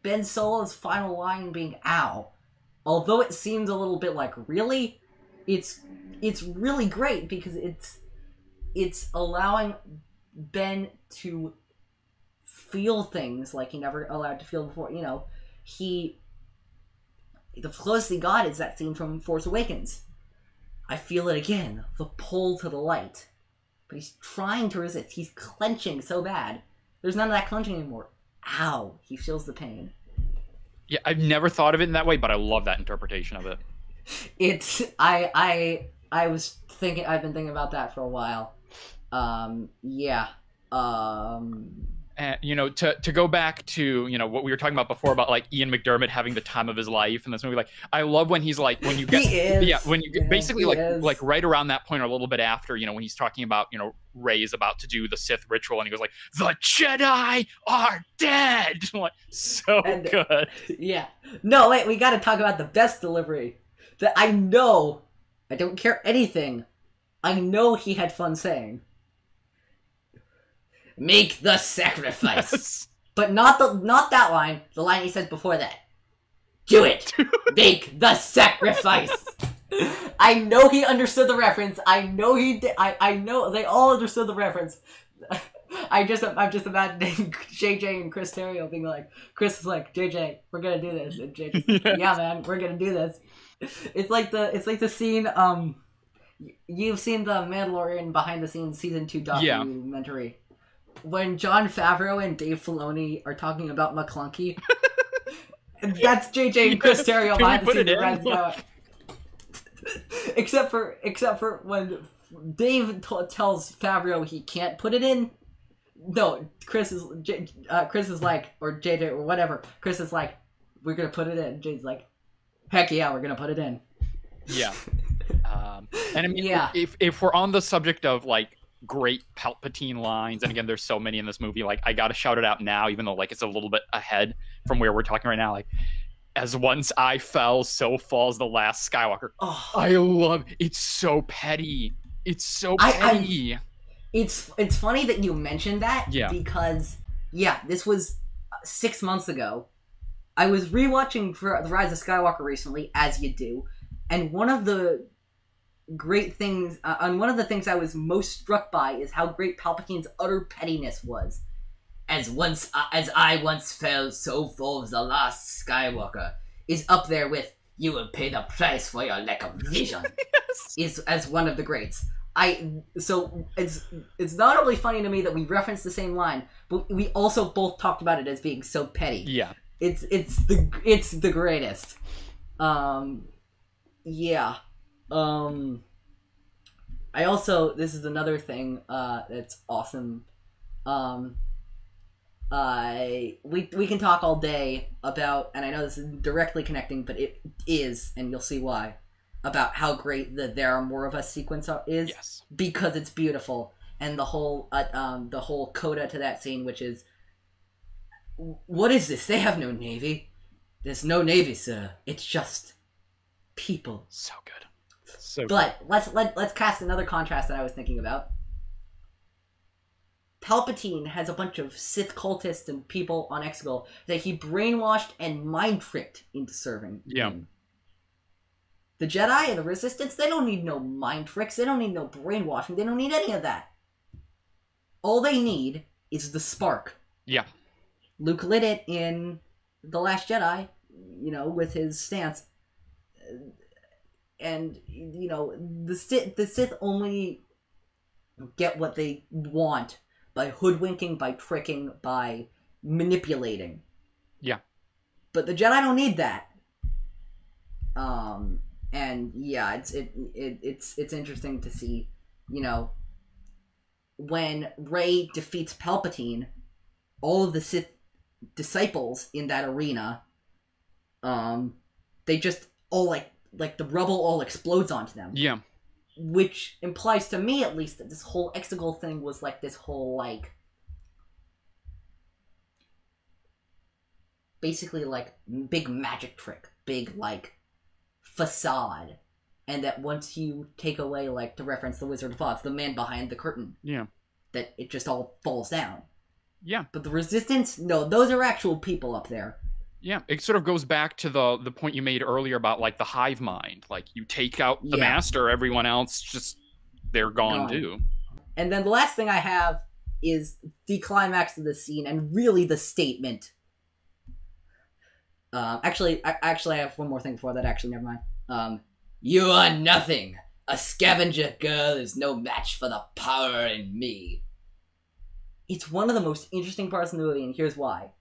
Ben Solo's final line being "ow," although it seems a little bit like really, it's really great because it's allowing Ben to feel things like he never allowed to feel before. You know, the closest he got is that scene from Force Awakens. I feel it again, the pull to the light. But he's trying to resist. He's clenching so bad. There's none of that clenching anymore. Ow. He feels the pain. Yeah, I've never thought of it in that way, but I love that interpretation of it. I was thinking, I've been thinking about that for a while. Yeah. And, you know, to go back to, you know, what we were talking about before about like Ian McDiarmid having the time of his life in this movie, like I love when he's like, when you get, when you get basically like right around that point or a little bit after, you know, when he's talking about, you know, Rey is about to do the Sith ritual and he goes like, the Jedi are dead. Like, so good. Yeah. No, wait, we got to talk about the best delivery that I know. I don't care anything. I know he had fun saying. Make the sacrifice. But not that line. The line he says before that. Do it. Make the sacrifice. I know he understood the reference. I know he did. I know they all understood the reference. I'm just imagining JJ and Chris Terrio being like, Chris is like, JJ, we're gonna do this, and JJ's like, yeah, man, we're gonna do this. It's like the scene. You've seen the Mandalorian behind the scenes season 2 documentary. Yeah. When Jon Favreau and Dave Filoni are talking about McClunky, that's JJ and Chris Terrio behind the scenes of Rise of Skywalker. Except for when Dave tells Favreau he can't put it in. No, Chris is like, or JJ or whatever. Chris is like, we're gonna put it in. JJ's like, heck yeah, we're gonna put it in. Yeah. And I mean, yeah. If we're on the subject of like great Palpatine lines, and again there's so many in this movie, like I gotta shout it out now, even though like it's a little bit ahead from where we're talking right now, like as once I fell, so falls the last Skywalker. Oh. I love it's so petty. It's so petty. It's funny that you mentioned that, because this was 6 months ago. I was rewatching for The Rise of Skywalker recently, as you do, and one of the great things, and one of the things I was most struck by is how great Palpatine's utter pettiness was. As I once fell, so falls the last Skywalker, is up there with "You will pay the price for your lack of vision." Is as one of the greats. So it's not only funny to me that we referenced the same line, but we also both talked about it as being so petty. Yeah, it's the greatest. Yeah. I also, this is another thing that's awesome. We can talk all day about, and I know this is directly connecting, but it is, and you'll see why, about how great the "There Are More of Us" sequence is. Yes. Because it's beautiful, and the whole coda to that scene, which is, what is this? They have no navy. There's no navy, sir. It's just people. So good. So but let's cast another contrast that I was thinking about. Palpatine has a bunch of Sith cultists and people on Exegol that he brainwashed and mind tricked into serving. Yeah. The Jedi and the Resistance, they don't need no mind tricks. They don't need no brainwashing. They don't need any of that. All they need is the spark. Yeah. Luke lit it in The Last Jedi, with his stance. And, the Sith only get what they want by hoodwinking, by tricking, by manipulating. Yeah. But the Jedi don't need that. And yeah, it's interesting to see, when Rey defeats Palpatine, all of the Sith disciples in that arena, they just all like the rubble all explodes onto them. Yeah. which implies to me at least that this whole Exegol thing was like this whole like basically like big magic trick, big like facade, and that once you take away, like to reference the Wizard of Oz, the man behind the curtain, Yeah. that it just all falls down. Yeah. But the Resistance, no, those are actual people up there. Yeah, it sort of goes back to the point you made earlier about like the hive mind. Like you take out the master, everyone else just they're gone too. And then the last thing I have is the climax of the scene, and really the statement. Actually, I have one more thing before that. Actually, never mind. You are nothing. A scavenger girl is no match for the power in me. It's one of the most interesting parts of the movie, and here's why.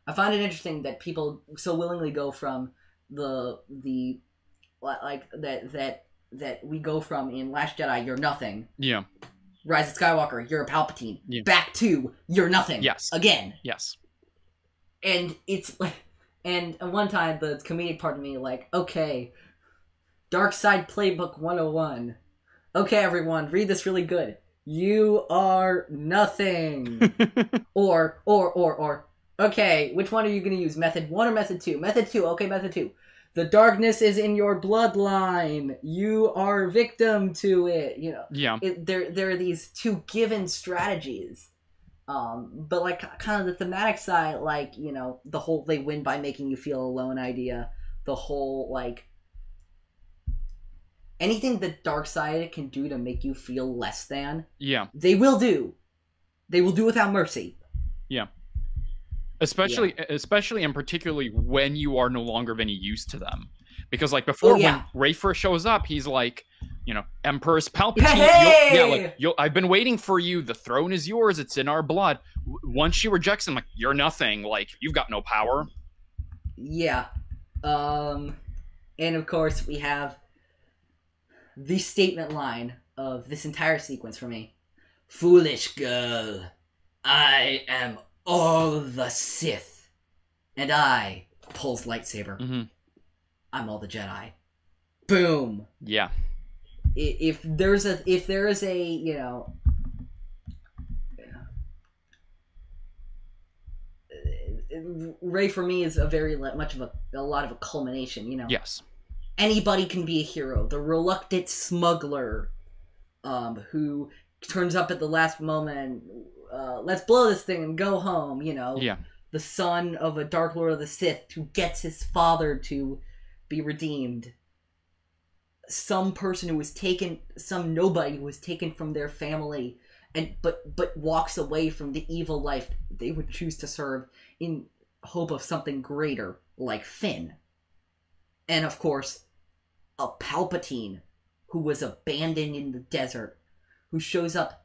I find it interesting that people so willingly go from the like that we go from in Last Jedi, you're nothing. Yeah. Rise of Skywalker, you're a Palpatine. Yeah. Back to you're nothing. Yes. Again. Yes. And it's like, and at one time the comedic part of me like, okay, Dark Side Playbook 101. Okay, everyone, read this really good. You are nothing. or okay, which one are you going to use? Method 1 or Method 2? Method 2, okay, Method 2. The darkness is in your bloodline. You are victim to it. You know. Yeah. There are these two given strategies. But like kind of the thematic side, like, you know, the whole they win by making you feel alone idea. The whole like anything the dark side can do to make you feel less than. Yeah. They will do. They will do without mercy. Yeah. Especially and particularly when you are no longer of any use to them. Because like before when Rey first shows up, he's like, you know, Empress Palpatine. Hey! I've been waiting for you. The throne is yours. It's in our blood. Once she rejects him, like, you're nothing. Like, you've got no power. Yeah. And of course we have the statement line of this entire sequence for me. Foolish girl, I am all the Sith, and I pulls lightsaber. Mm-hmm. I'm all the Jedi. Boom. Yeah. If there is a you know, Rey for me is a very much of a lot of a culmination. You know. Yes. Anybody can be a hero. The reluctant smuggler, who turns up at the last moment. Let's blow this thing and go home. You know. Yeah. The son of a Dark Lord of the Sith who gets his father to be redeemed. Some person who was taken, some nobody who was taken from their family, and but walks away from the evil life they would choose to serve in hope of something greater, like Finn. And of course, a Palpatine who was abandoned in the desert, who shows up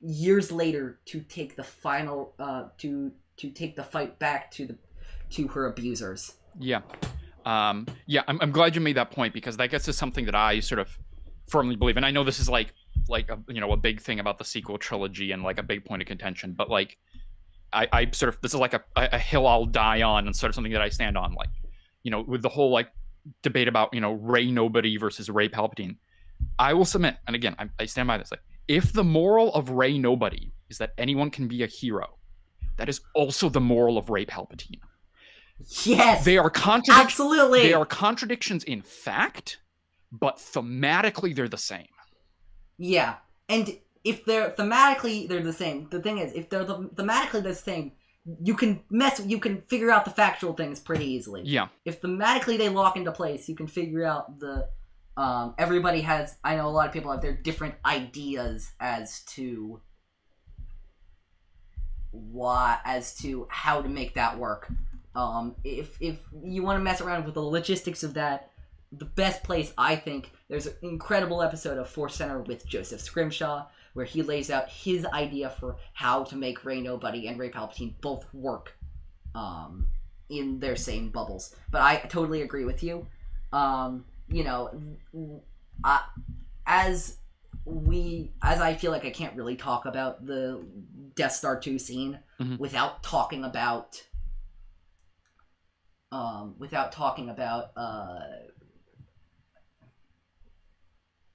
years later to take the final to take the fight back to her abusers. Yeah. I'm glad you made that point, because that gets to something that I sort of firmly believe, and I know this is like a big thing about the sequel trilogy and like a big point of contention, but like I sort of, this is like a hill I'll die on, and sort of something that I stand on, like, you know, with the whole like debate about, you know, Rey Nobody versus Rey Palpatine. I will submit, and again, I stand by this, like, if the moral of Rey Nobody is that anyone can be a hero, that is also the moral of Rey Palpatine. Yes, they are absolutely. They are contradictions in fact, but thematically they're the same. Yeah, and if they're thematically they're the same. The thing is, if they're thematically the same, you can figure out the factual things pretty easily. Yeah. If thematically they lock into place, you can figure out the. Everybody has. I know a lot of people have their different ideas as to how to make that work. If you want to mess around with the logistics of that, the best place, I think, there's an incredible episode of Force Center with Joseph Scrimshaw where he lays out his idea for how to make Rey Nobody and Rey Palpatine both work in their same bubbles. But I totally agree with you. You know, as I feel like I can't really talk about the Death Star 2 scene without talking about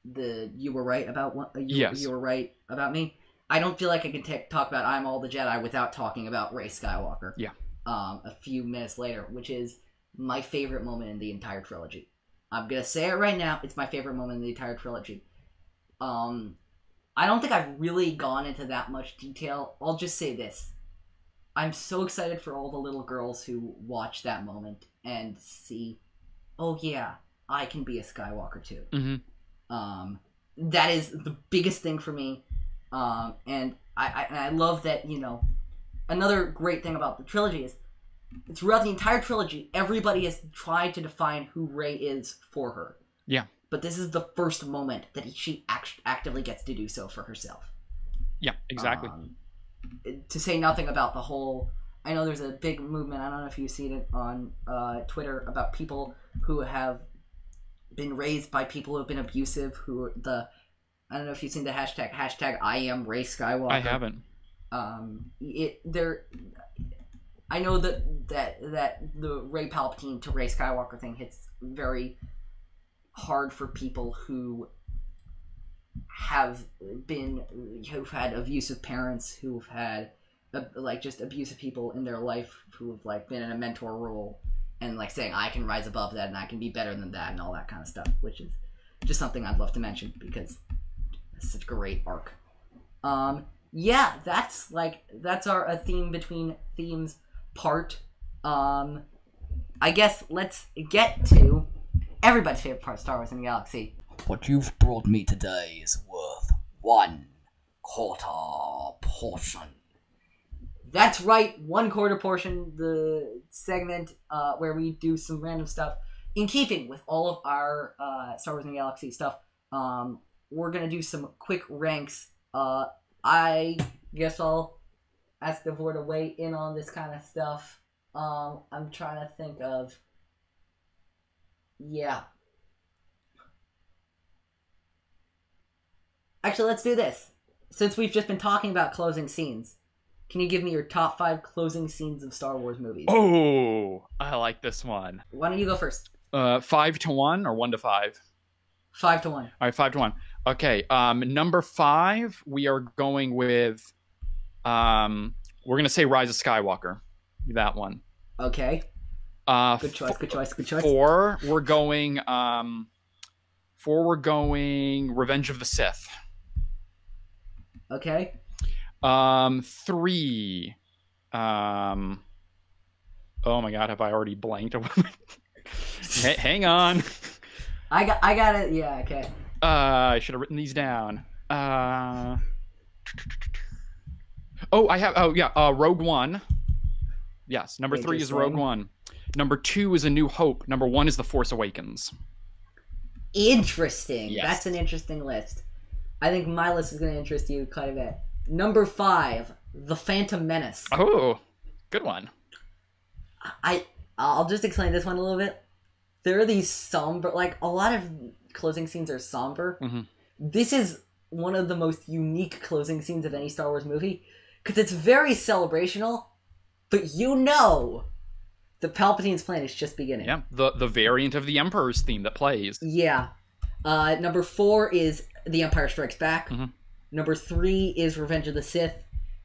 you were right about Yes. you were right about me. I don't feel like I can talk about I'm All the Jedi without talking about Rey Skywalker. Yeah. A few minutes later, which is my favorite moment in the entire trilogy. I'm gonna say it right now. It's my favorite moment in the entire trilogy. I don't think I've really gone into that much detail. I'll just say this. I'm so excited for all the little girls who watch that moment and see, oh yeah, I can be a Skywalker too. Mm-hmm. That is the biggest thing for me. And I love that, you know, another great thing about the trilogy is throughout the entire trilogy, everybody has tried to define who Rey is for her. Yeah. But this is the first moment that she actively gets to do so for herself. Yeah, exactly. To say nothing about the whole... I know there's a big movement, I don't know if you've seen it on Twitter, about people who have been raised by people who have been abusive, who I don't know if you've seen the hashtag I am Rey Skywalker. I haven't. I know that the Rey Palpatine to Rey Skywalker thing hits very hard for people who've had abusive parents, who've had like just abusive people in their life, who've like been in a mentor role and like saying I can rise above that and I can be better than that and all that kind of stuff, which is just something I'd love to mention because it's such a great arc. Yeah, that's our a theme between themes part. I guess let's get to everybody's favorite part of Star Wars in the Galaxy. What you've brought me today is worth 1/4 portion. That's right, 1/4 portion, the segment where we do some random stuff. In keeping with all of our Star Wars in the Galaxy stuff, we're going to do some quick ranks. I guess I'll ask Davor to weigh in on this kind of stuff. I'm trying to think of... Yeah. Actually, let's do this. Since we've just been talking about closing scenes, can you give me your top 5 closing scenes of Star Wars movies? Oh, I like this one. Why don't you go first? 5-1 or 1-5? 5-1. All right, 5-1. Okay, number 5, we are going with, we're going to say Rise of Skywalker. That one. Okay. Good choice. 4, we're going, Revenge of the Sith. Okay. 3, oh my god, have I already blanked? Hang on. I got it. Yeah, okay. I should have written these down. I have. Oh, yeah. Rogue One. Yes. Number 3 is Rogue One. Number 2 is A New Hope. Number 1 is The Force Awakens. Interesting. Yes. That's an interesting list. I think my list is going to interest you quite a bit. Number 5, The Phantom Menace. Oh, good one. I'll just explain this one a little bit. There are these somber, like, a lot of closing scenes are somber. Mm-hmm. This is one of the most unique closing scenes of any Star Wars movie, because it's very celebrational, but you know the Palpatine's plan is just beginning. Yeah, the variant of the Emperor's theme that plays. Yeah. Number 4 is The Empire Strikes Back. Mm-hmm. Number 3 is Revenge of the Sith.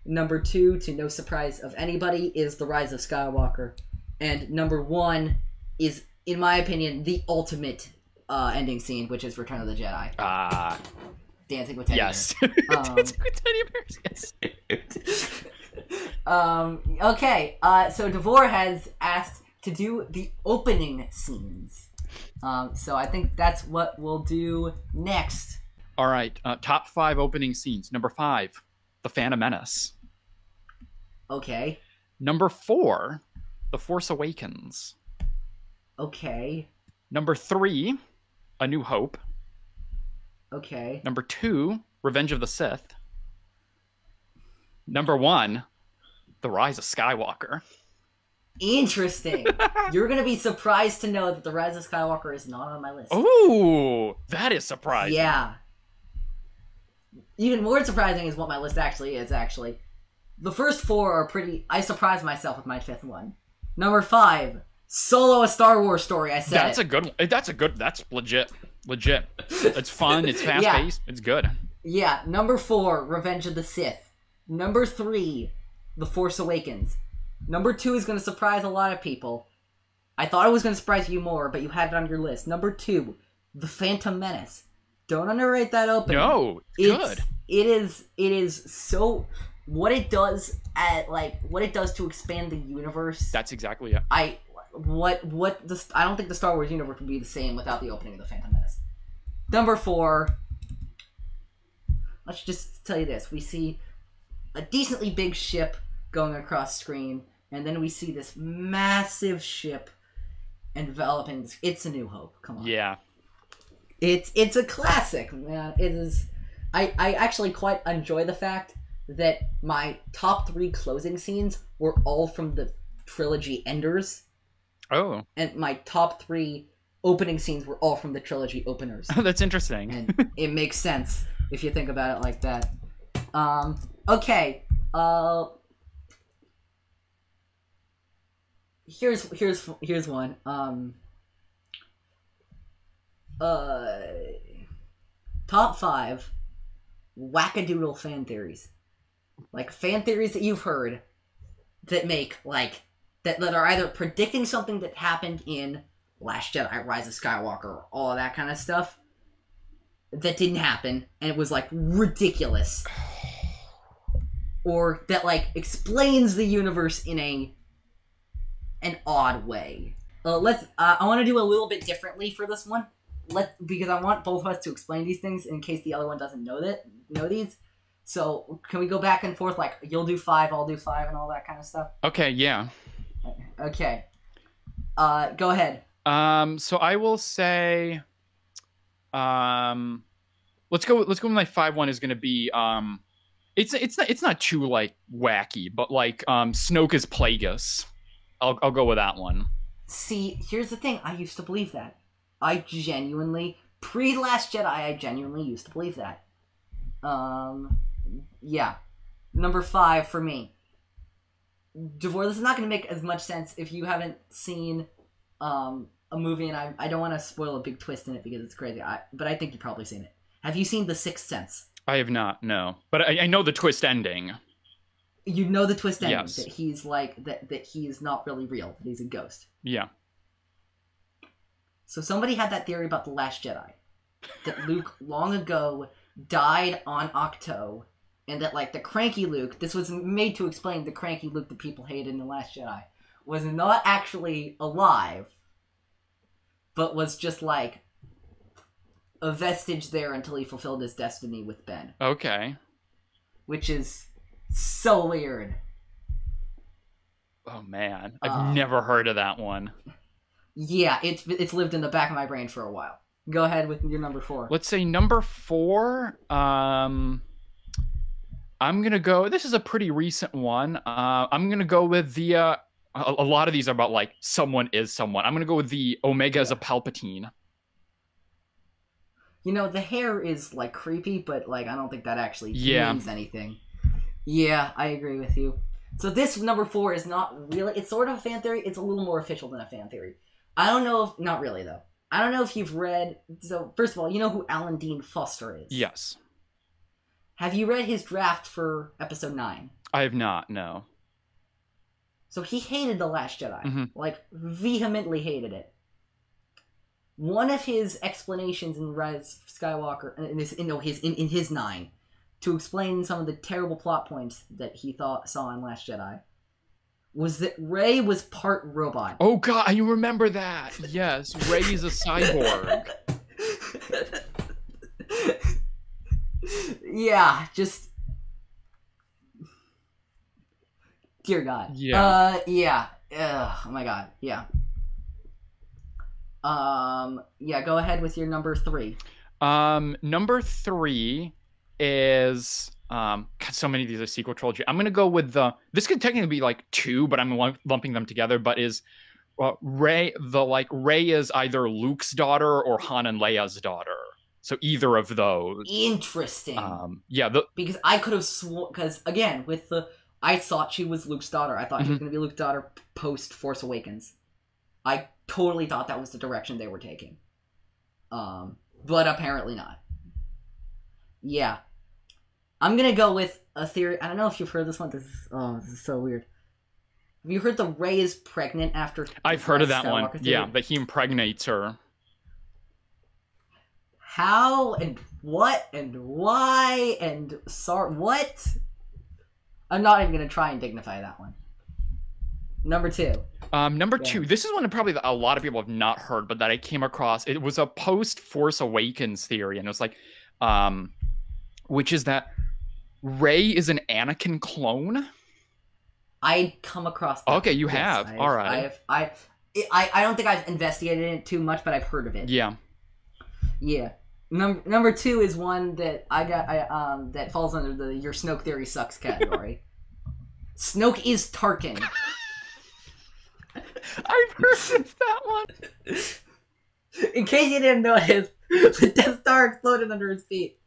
Number 2, to no surprise of anybody, is The Rise of Skywalker. And number 1 is, in my opinion, the ultimate ending scene, which is Return of the Jedi. Dancing with Teddy Yes. Bears. Dancing with Teddy Bears, yes. Okay, so Davor has asked to do the opening scenes. So I think that's what we'll do next. All right, top 5 opening scenes. Number 5, The Phantom Menace. Okay. Number 4, The Force Awakens. Okay. Number 3, A New Hope. Okay. Number 2, Revenge of the Sith. Number 1, The Rise of Skywalker. Interesting. You're going to be surprised to know that The Rise of Skywalker is not on my list. Ooh, that is surprising. Yeah. Even more surprising is what my list actually is, actually. The first 4 are pretty... I surprised myself with my 5th one. Number 5, Solo: A Star Wars Story. I said That's a good one. That's legit. legit. It's fun. It's fast Yeah. paced. It's good. Yeah, number 4, Revenge of the Sith. Number 3, The Force Awakens. Number 2 is going to surprise a lot of people. I thought it was going to surprise you more, but you had it on your list. Number 2, The Phantom Menace. Don't underrate that opening. No, good. It is so what it does to expand the universe. That's exactly it. I don't think the Star Wars universe would be the same without the opening of The Phantom Menace. Number 4, let's just tell you this. We see a decently big ship going across screen, and then we see this massive ship enveloping. It's A New Hope. Come on. Yeah. It's a classic, man. It is. I actually quite enjoy the fact that my top 3 closing scenes were all from the trilogy enders. Oh. And my top 3 opening scenes were all from the trilogy openers. That's interesting. And it makes sense if you think about it like that. Okay. Here's one. Top 5 wackadoodle fan theories. Like fan theories that you've heard that make that are either predicting something that happened in Last Jedi, Rise of Skywalker, all of that kind of stuff that didn't happen and it was ridiculous. Or that explains the universe in an odd way. I want to do a little bit differently for this one. Because I want both of us to explain these things in case the other one doesn't know these. So can we go back and forth? You'll do 5, I'll do 5, and all that kind of stuff. Okay, yeah. Okay. Go ahead. So I will say, let's go with my 5 one is going to be, it's not too wacky, but Snoke is Plagueis. I'll go with that one. See, here's the thing. I used to believe that. I genuinely, pre-Last Jedi, I genuinely used to believe that. Yeah. Number 5 for me. Davor, this is not going to make as much sense if you haven't seen a movie, and I don't want to spoil a big twist in it because it's crazy, but I think you've probably seen it. Have you seen The Sixth Sense? I have not, no. But I know the twist ending. You know the twist ending, yes. That he's that he's not really real, that he's a ghost. Yeah. So somebody had that theory about The Last Jedi. That Luke long ago died on Ahch-To, and that the cranky Luke, this was made to explain the cranky Luke that people hated in The Last Jedi, was not actually alive, but was just a vestige there until he fulfilled his destiny with Ben. Okay. Which is so weird. Oh man, I've never heard of that one. Yeah, it's lived in the back of my brain for a while. Go ahead with your number 4. Let's say number 4. I'm gonna go. This is a pretty recent one. I'm gonna go with the. A lot of these are about someone is someone. I'm gonna go with the Omega as a Palpatine. The hair is creepy, but I don't think that actually means anything. Yeah, I agree with you. So this number 4 is not really. It's sort of a fan theory. It's a little more official than a fan theory. I don't know if not really though. I don't know if you've read. So first of all, you know who Alan Dean Foster is. Yes. Have you read his draft for Episode 9? I have not. No. So he hated The Last Jedi. Mm-hmm. Vehemently hated it. One of his explanations in Rise of Skywalker, in his 9, to explain some of the terrible plot points that he saw in Last Jedi, was that Rey was part robot. Oh god, I remember that. Yes, Rey is a cyborg. Yeah, just dear God. Yeah. Yeah. Ugh, oh my God. Yeah. Yeah. Go ahead with your number 3. Number 3 is God, so many of these are sequel trilogy. I'm gonna go with this could technically be 2, but I'm lumping them together. But is Rey Rey is either Luke's daughter or Han and Leia's daughter. So either of those. Interesting. Yeah. Because I could have sworn, because again, I thought she was Luke's daughter. I thought she was going to be Luke's daughter post Force Awakens. I totally thought that was the direction they were taking. but apparently not. Yeah. I'm gonna go with a theory. I don't know if you've heard this one. This is so weird. Have you heard the Rey is pregnant after? I've heard of that Skywalker one. theory? Yeah, that he impregnates her. How and what and why and what? I'm not even gonna try and dignify that one. Number two. Number two. This is one that probably a lot of people have not heard, but that I came across. It was a post Force Awakens theory, and it was like, which is that Rey is an Anakin clone. I come across that. Okay, you have. All right. I don't think I've investigated it too much, but I've heard of it. Yeah. Yeah. Number two is one that that falls under the your Snoke theory sucks category. Snoke is Tarkin. I've heard of that one. In case you didn't notice, the Death Star exploded under his feet.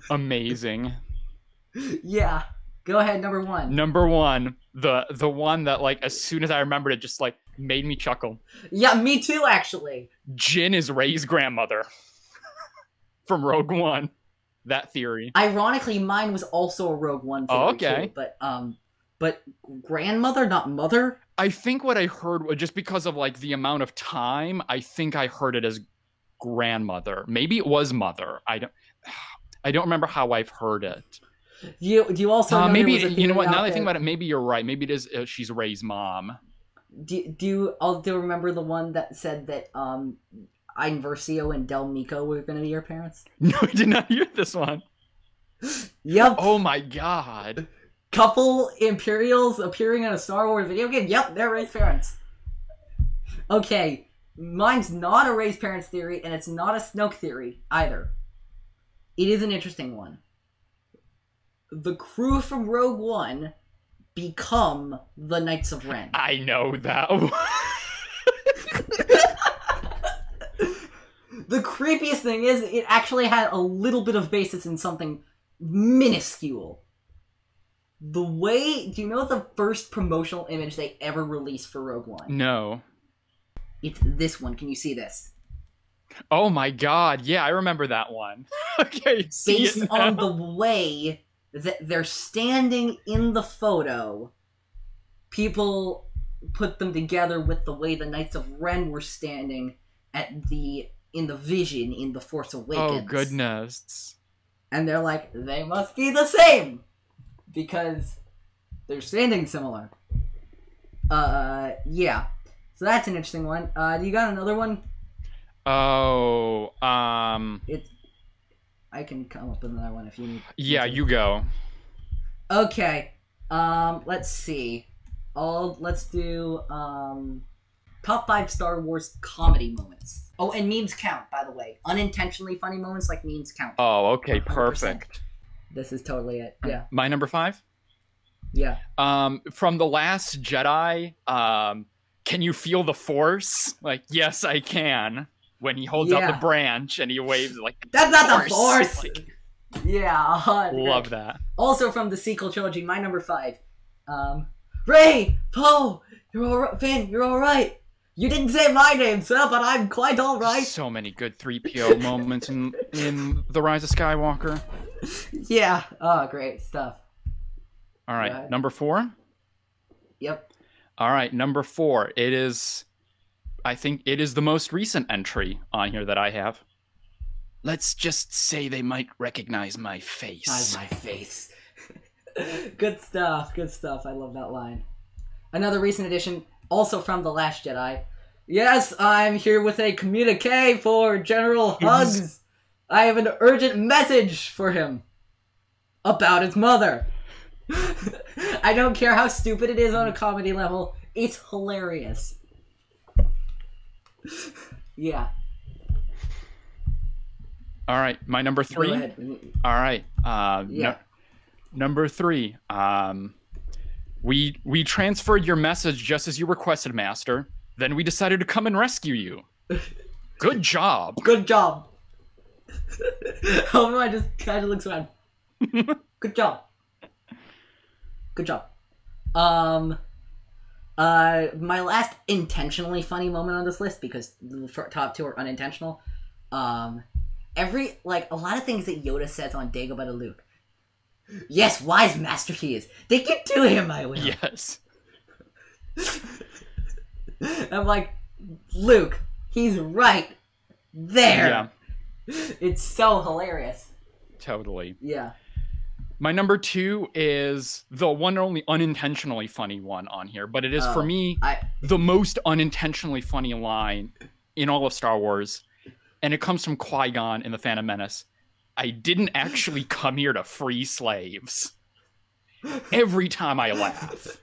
Amazing. Yeah. Go ahead, number one. Number one, the one that, like, as soon as I remembered it, just, like, made me chuckle. Yeah, me too, actually. Jyn is Rey's grandmother. From Rogue One. That theory. Ironically, mine was also a Rogue One theory, okay. too, but grandmother, not mother? I think what I heard, just because of, like, the amount of time, I think I heard it as grandmother. Maybe it was mother. I don't remember how I've heard it. Do you also know maybe there was a you know what? theory Now out that I there- think about it, maybe you're right. Maybe it is. She's Rey's mom. Do you remember the one that said that Ayn Versio and Del Mico were going to be your parents? No, I did not hear this one. Yep. Oh my god. Couple Imperials appearing in a Star Wars video game. Yep, they're Rey's parents. Okay, mine's not a Rey's parents theory, and it's not a Snoke theory either. It is an interesting one. The crew from Rogue One become the Knights of Ren. I know that. The creepiest thing is, it actually had a little bit of basis in something minuscule. Do you know the first promotional image they ever released for Rogue One? No. It's this one. Can you see this? Oh my god. Yeah, I remember that one. Okay. Based on the way that they're standing in the photo, people put them together with the way the Knights of Ren were standing in the vision in The Force Awakens. Oh goodness. And they're like, they must be the same because they're standing similar. Yeah. So that's an interesting one. Do you got another one? Oh, I can come up with another one if you need. Yeah, you go. Okay. Let's see. Let's do top 5 Star Wars comedy moments. Oh, and memes count, by the way. Unintentionally funny moments like memes count. Oh, okay, 100%. perfect. This is totally it. Yeah. My number 5? Yeah. From The Last Jedi, can you feel the Force? Like, yes, I can. When he holds out the branch and he waves like, that's not the Force. Like, yeah, love that. Also from the sequel trilogy, my number 5. Rey, Poe, you're all right. Finn, you're all right. You didn't say my name, sir, but I'm quite all right. So many good 3PO moments in The Rise of Skywalker. Yeah. Oh, great stuff. All right, number 4. Yep. All right, number 4. I think it is the most recent entry on here that I have. Let's just say they might recognize my face. My face. Good stuff. Good stuff. I love that line. Another recent addition, also from The Last Jedi. Yes, I'm here with a communique for General Hux. I have an urgent message for him about his mother. I don't care how stupid it is on a comedy level. It's hilarious. Yeah. All right, my number 3. Go ahead. All right. Yeah. Number 3. We transferred your message just as you requested, Master. Then we decided to come and rescue you. Good job. Good job. However, I just kind of looks around. Good job. Good job. My last intentionally funny moment on this list, because the top two are unintentional. A lot of things that Yoda says on Dagobah to Luke. Yes, wise master he is. Take it to him, I will. Yes. I'm like, Luke, he's right there. Yeah. It's so hilarious. Totally. Yeah. My number 2 is the one and only unintentionally funny one on here, but it is for me the most unintentionally funny line in all of Star Wars, and it comes from Qui-Gon in The Phantom Menace. I didn't actually come here to free slaves. Every time I laugh.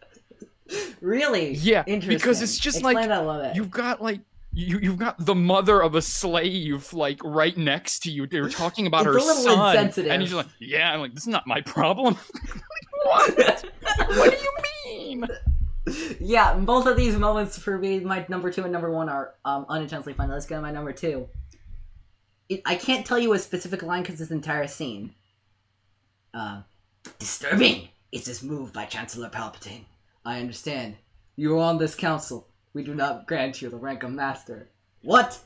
Really? Yeah, interesting. because it's just Explain like that a little bit. you've got like you've got the mother of a slave like right next to you. They're talking about her son, insensitive. and he's just like, "Yeah, I'm like, this is not my problem." What? What do you mean? Yeah, both of these moments for me, my number 2 and number 1 are unintentionally funny. Let's go to my number 2. I can't tell you a specific line because this entire scene. Disturbing is this move by Chancellor Palpatine. I understand. You are on this council. We do not grant you the rank of master. What?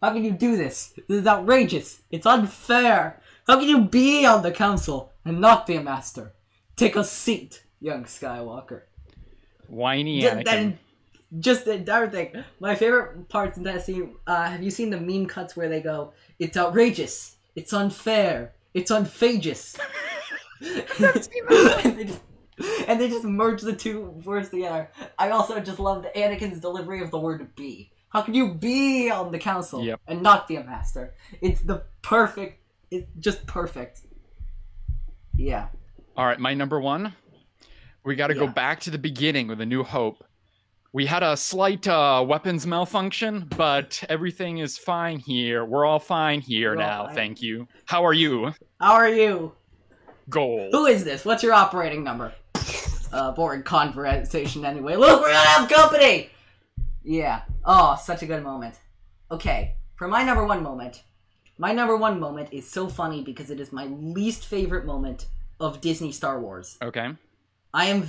How can you do this? This is outrageous. It's unfair. How can you be on the council and not be a master? Take a seat, young Skywalker. Whiny Anakin. Just the entire thing. My favorite parts in that scene, have you seen the meme cuts where they go, it's outrageous, it's unfair, it's unphageous. and they just merge the two words together. I also just love the Anakin's delivery of the word be. How can you be on the council and not be a master? It's just perfect. Yeah. Alright, my number 1. We gotta go back to the beginning with A New Hope. We had a slight weapons malfunction, but everything is fine here. We're all fine here now, thank you. How are you? How are you? Goal. Who is this? What's your operating number? Boring conversation anyway. Look, we're gonna have company! Yeah. Oh, such a good moment. Okay, for my number 1 moment. My number 1 moment is so funny because it is my least favorite moment of Disney Star Wars. Okay. I am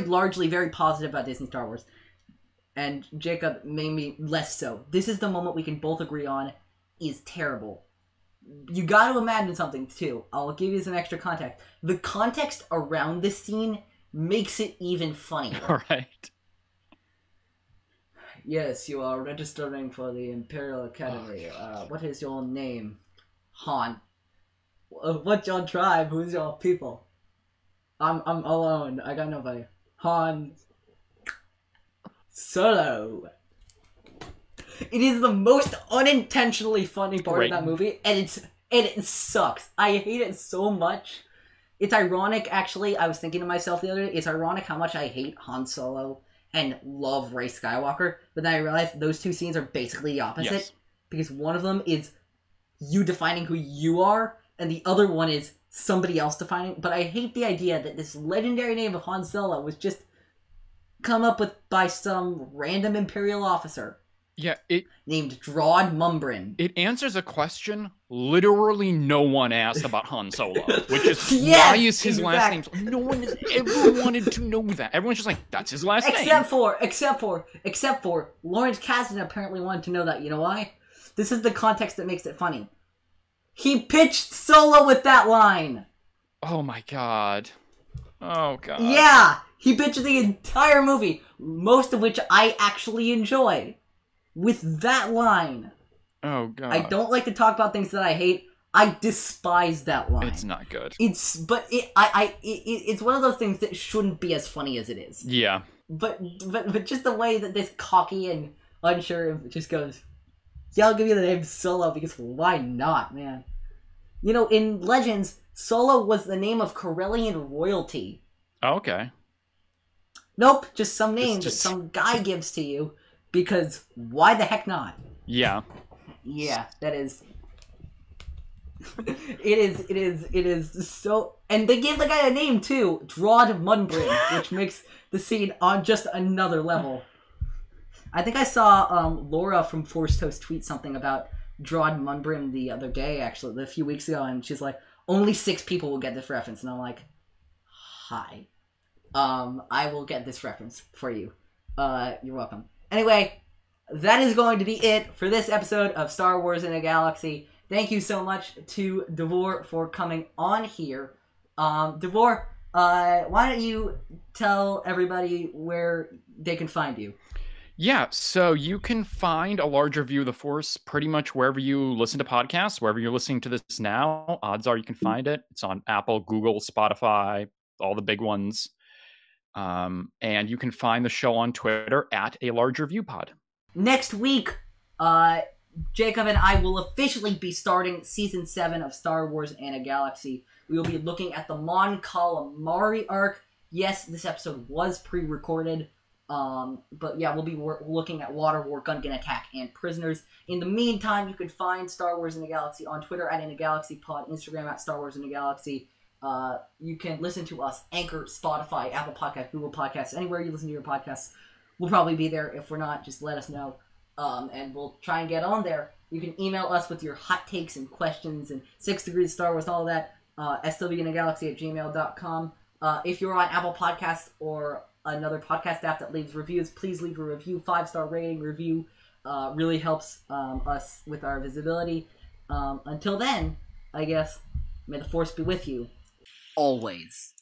largely very positive about Disney Star Wars. And Jacob made me less so. This is the moment we can both agree on is terrible. You gotta imagine something, too. I'll give you some extra context. The context around this scene makes it even funnier. Alright. Yes, you are registering for the Imperial Academy. What is your name? Han. What's your tribe? Who's your people? I'm alone. I got nobody. Han Solo. It is the most unintentionally funny part of that movie, and it sucks. I hate it so much. It's ironic, actually. I was thinking to myself the other day, it's ironic how much I hate Han Solo and love Rise of Skywalker, but then I realized those two scenes are basically the opposite, because one of them is you defining who you are, and the other one is somebody else defining. But I hate the idea that this legendary name of Han Solo was just come up with by some random Imperial officer. Yeah, named Drod Mumbrin. It answers a question literally no one asked about Han Solo, which is why is his last name? No one has ever wanted to know that. Everyone's just like, that's his last name. Except for Lawrence Kasdan apparently wanted to know that. You know why? This is the context that makes it funny. He pitched Solo with that line. Oh my god. Oh god. Yeah, he pitched the entire movie, most of which I actually enjoy, with that line. Oh god. I don't like to talk about things that I hate. I despise that line. It's not good. It's one of those things that shouldn't be as funny as it is. Yeah. But just the way that this cocky and unsure just goes, yeah, I'll give you the name Solo because why not, man? You know, in Legends, Solo was the name of Corellian royalty. Oh, okay. Nope, just some name that some guy gives to you because why the heck not? Yeah. Yeah, that is. It is so, and they gave the guy a name too, Drod Mumbrin, which makes the scene on just another level. I think I saw Laura from Force Toast tweet something about Drod Mumbrin the other day, actually, a few weeks ago, and she's like, only 6 people will get this reference, and I'm like, hi. I will get this reference for you. You're welcome. Anyway, that is going to be it for this episode of Star Wars in a Galaxy. Thank you so much to Davor for coming on here. Davor, why don't you tell everybody where they can find you? Yeah, so you can find a larger view of the Force pretty much wherever you listen to podcasts, wherever you're listening to this now. Odds are you can find it. It's on Apple, Google, Spotify, all the big ones. And you can find the show on Twitter at A Larger View Pod. Next week, Jacob and I will officially be starting Season 7 of Star Wars and a Galaxy. We will be looking at the Mon Calamari arc. Yes, this episode was pre-recorded, but yeah, we'll be looking at Water War, Gungan Attack, and Prisoners. In the meantime, you can find Star Wars in a Galaxy on Twitter at In a Galaxy Pod, Instagram at Star Wars in a Galaxy. You can listen to us, Anchor, Spotify, Apple Podcasts, Google Podcasts, anywhere you listen to your podcasts. We'll probably be there. If we're not, just let us know. And we'll try and get on there. You can email us with your hot takes and questions and 6 Degrees Star Wars and all that. swinagalaxy@gmail.com. If you're on Apple Podcasts or another podcast app that leaves reviews, please leave a review. 5-star rating review really helps us with our visibility. Until then, I guess, may the Force be with you. Always.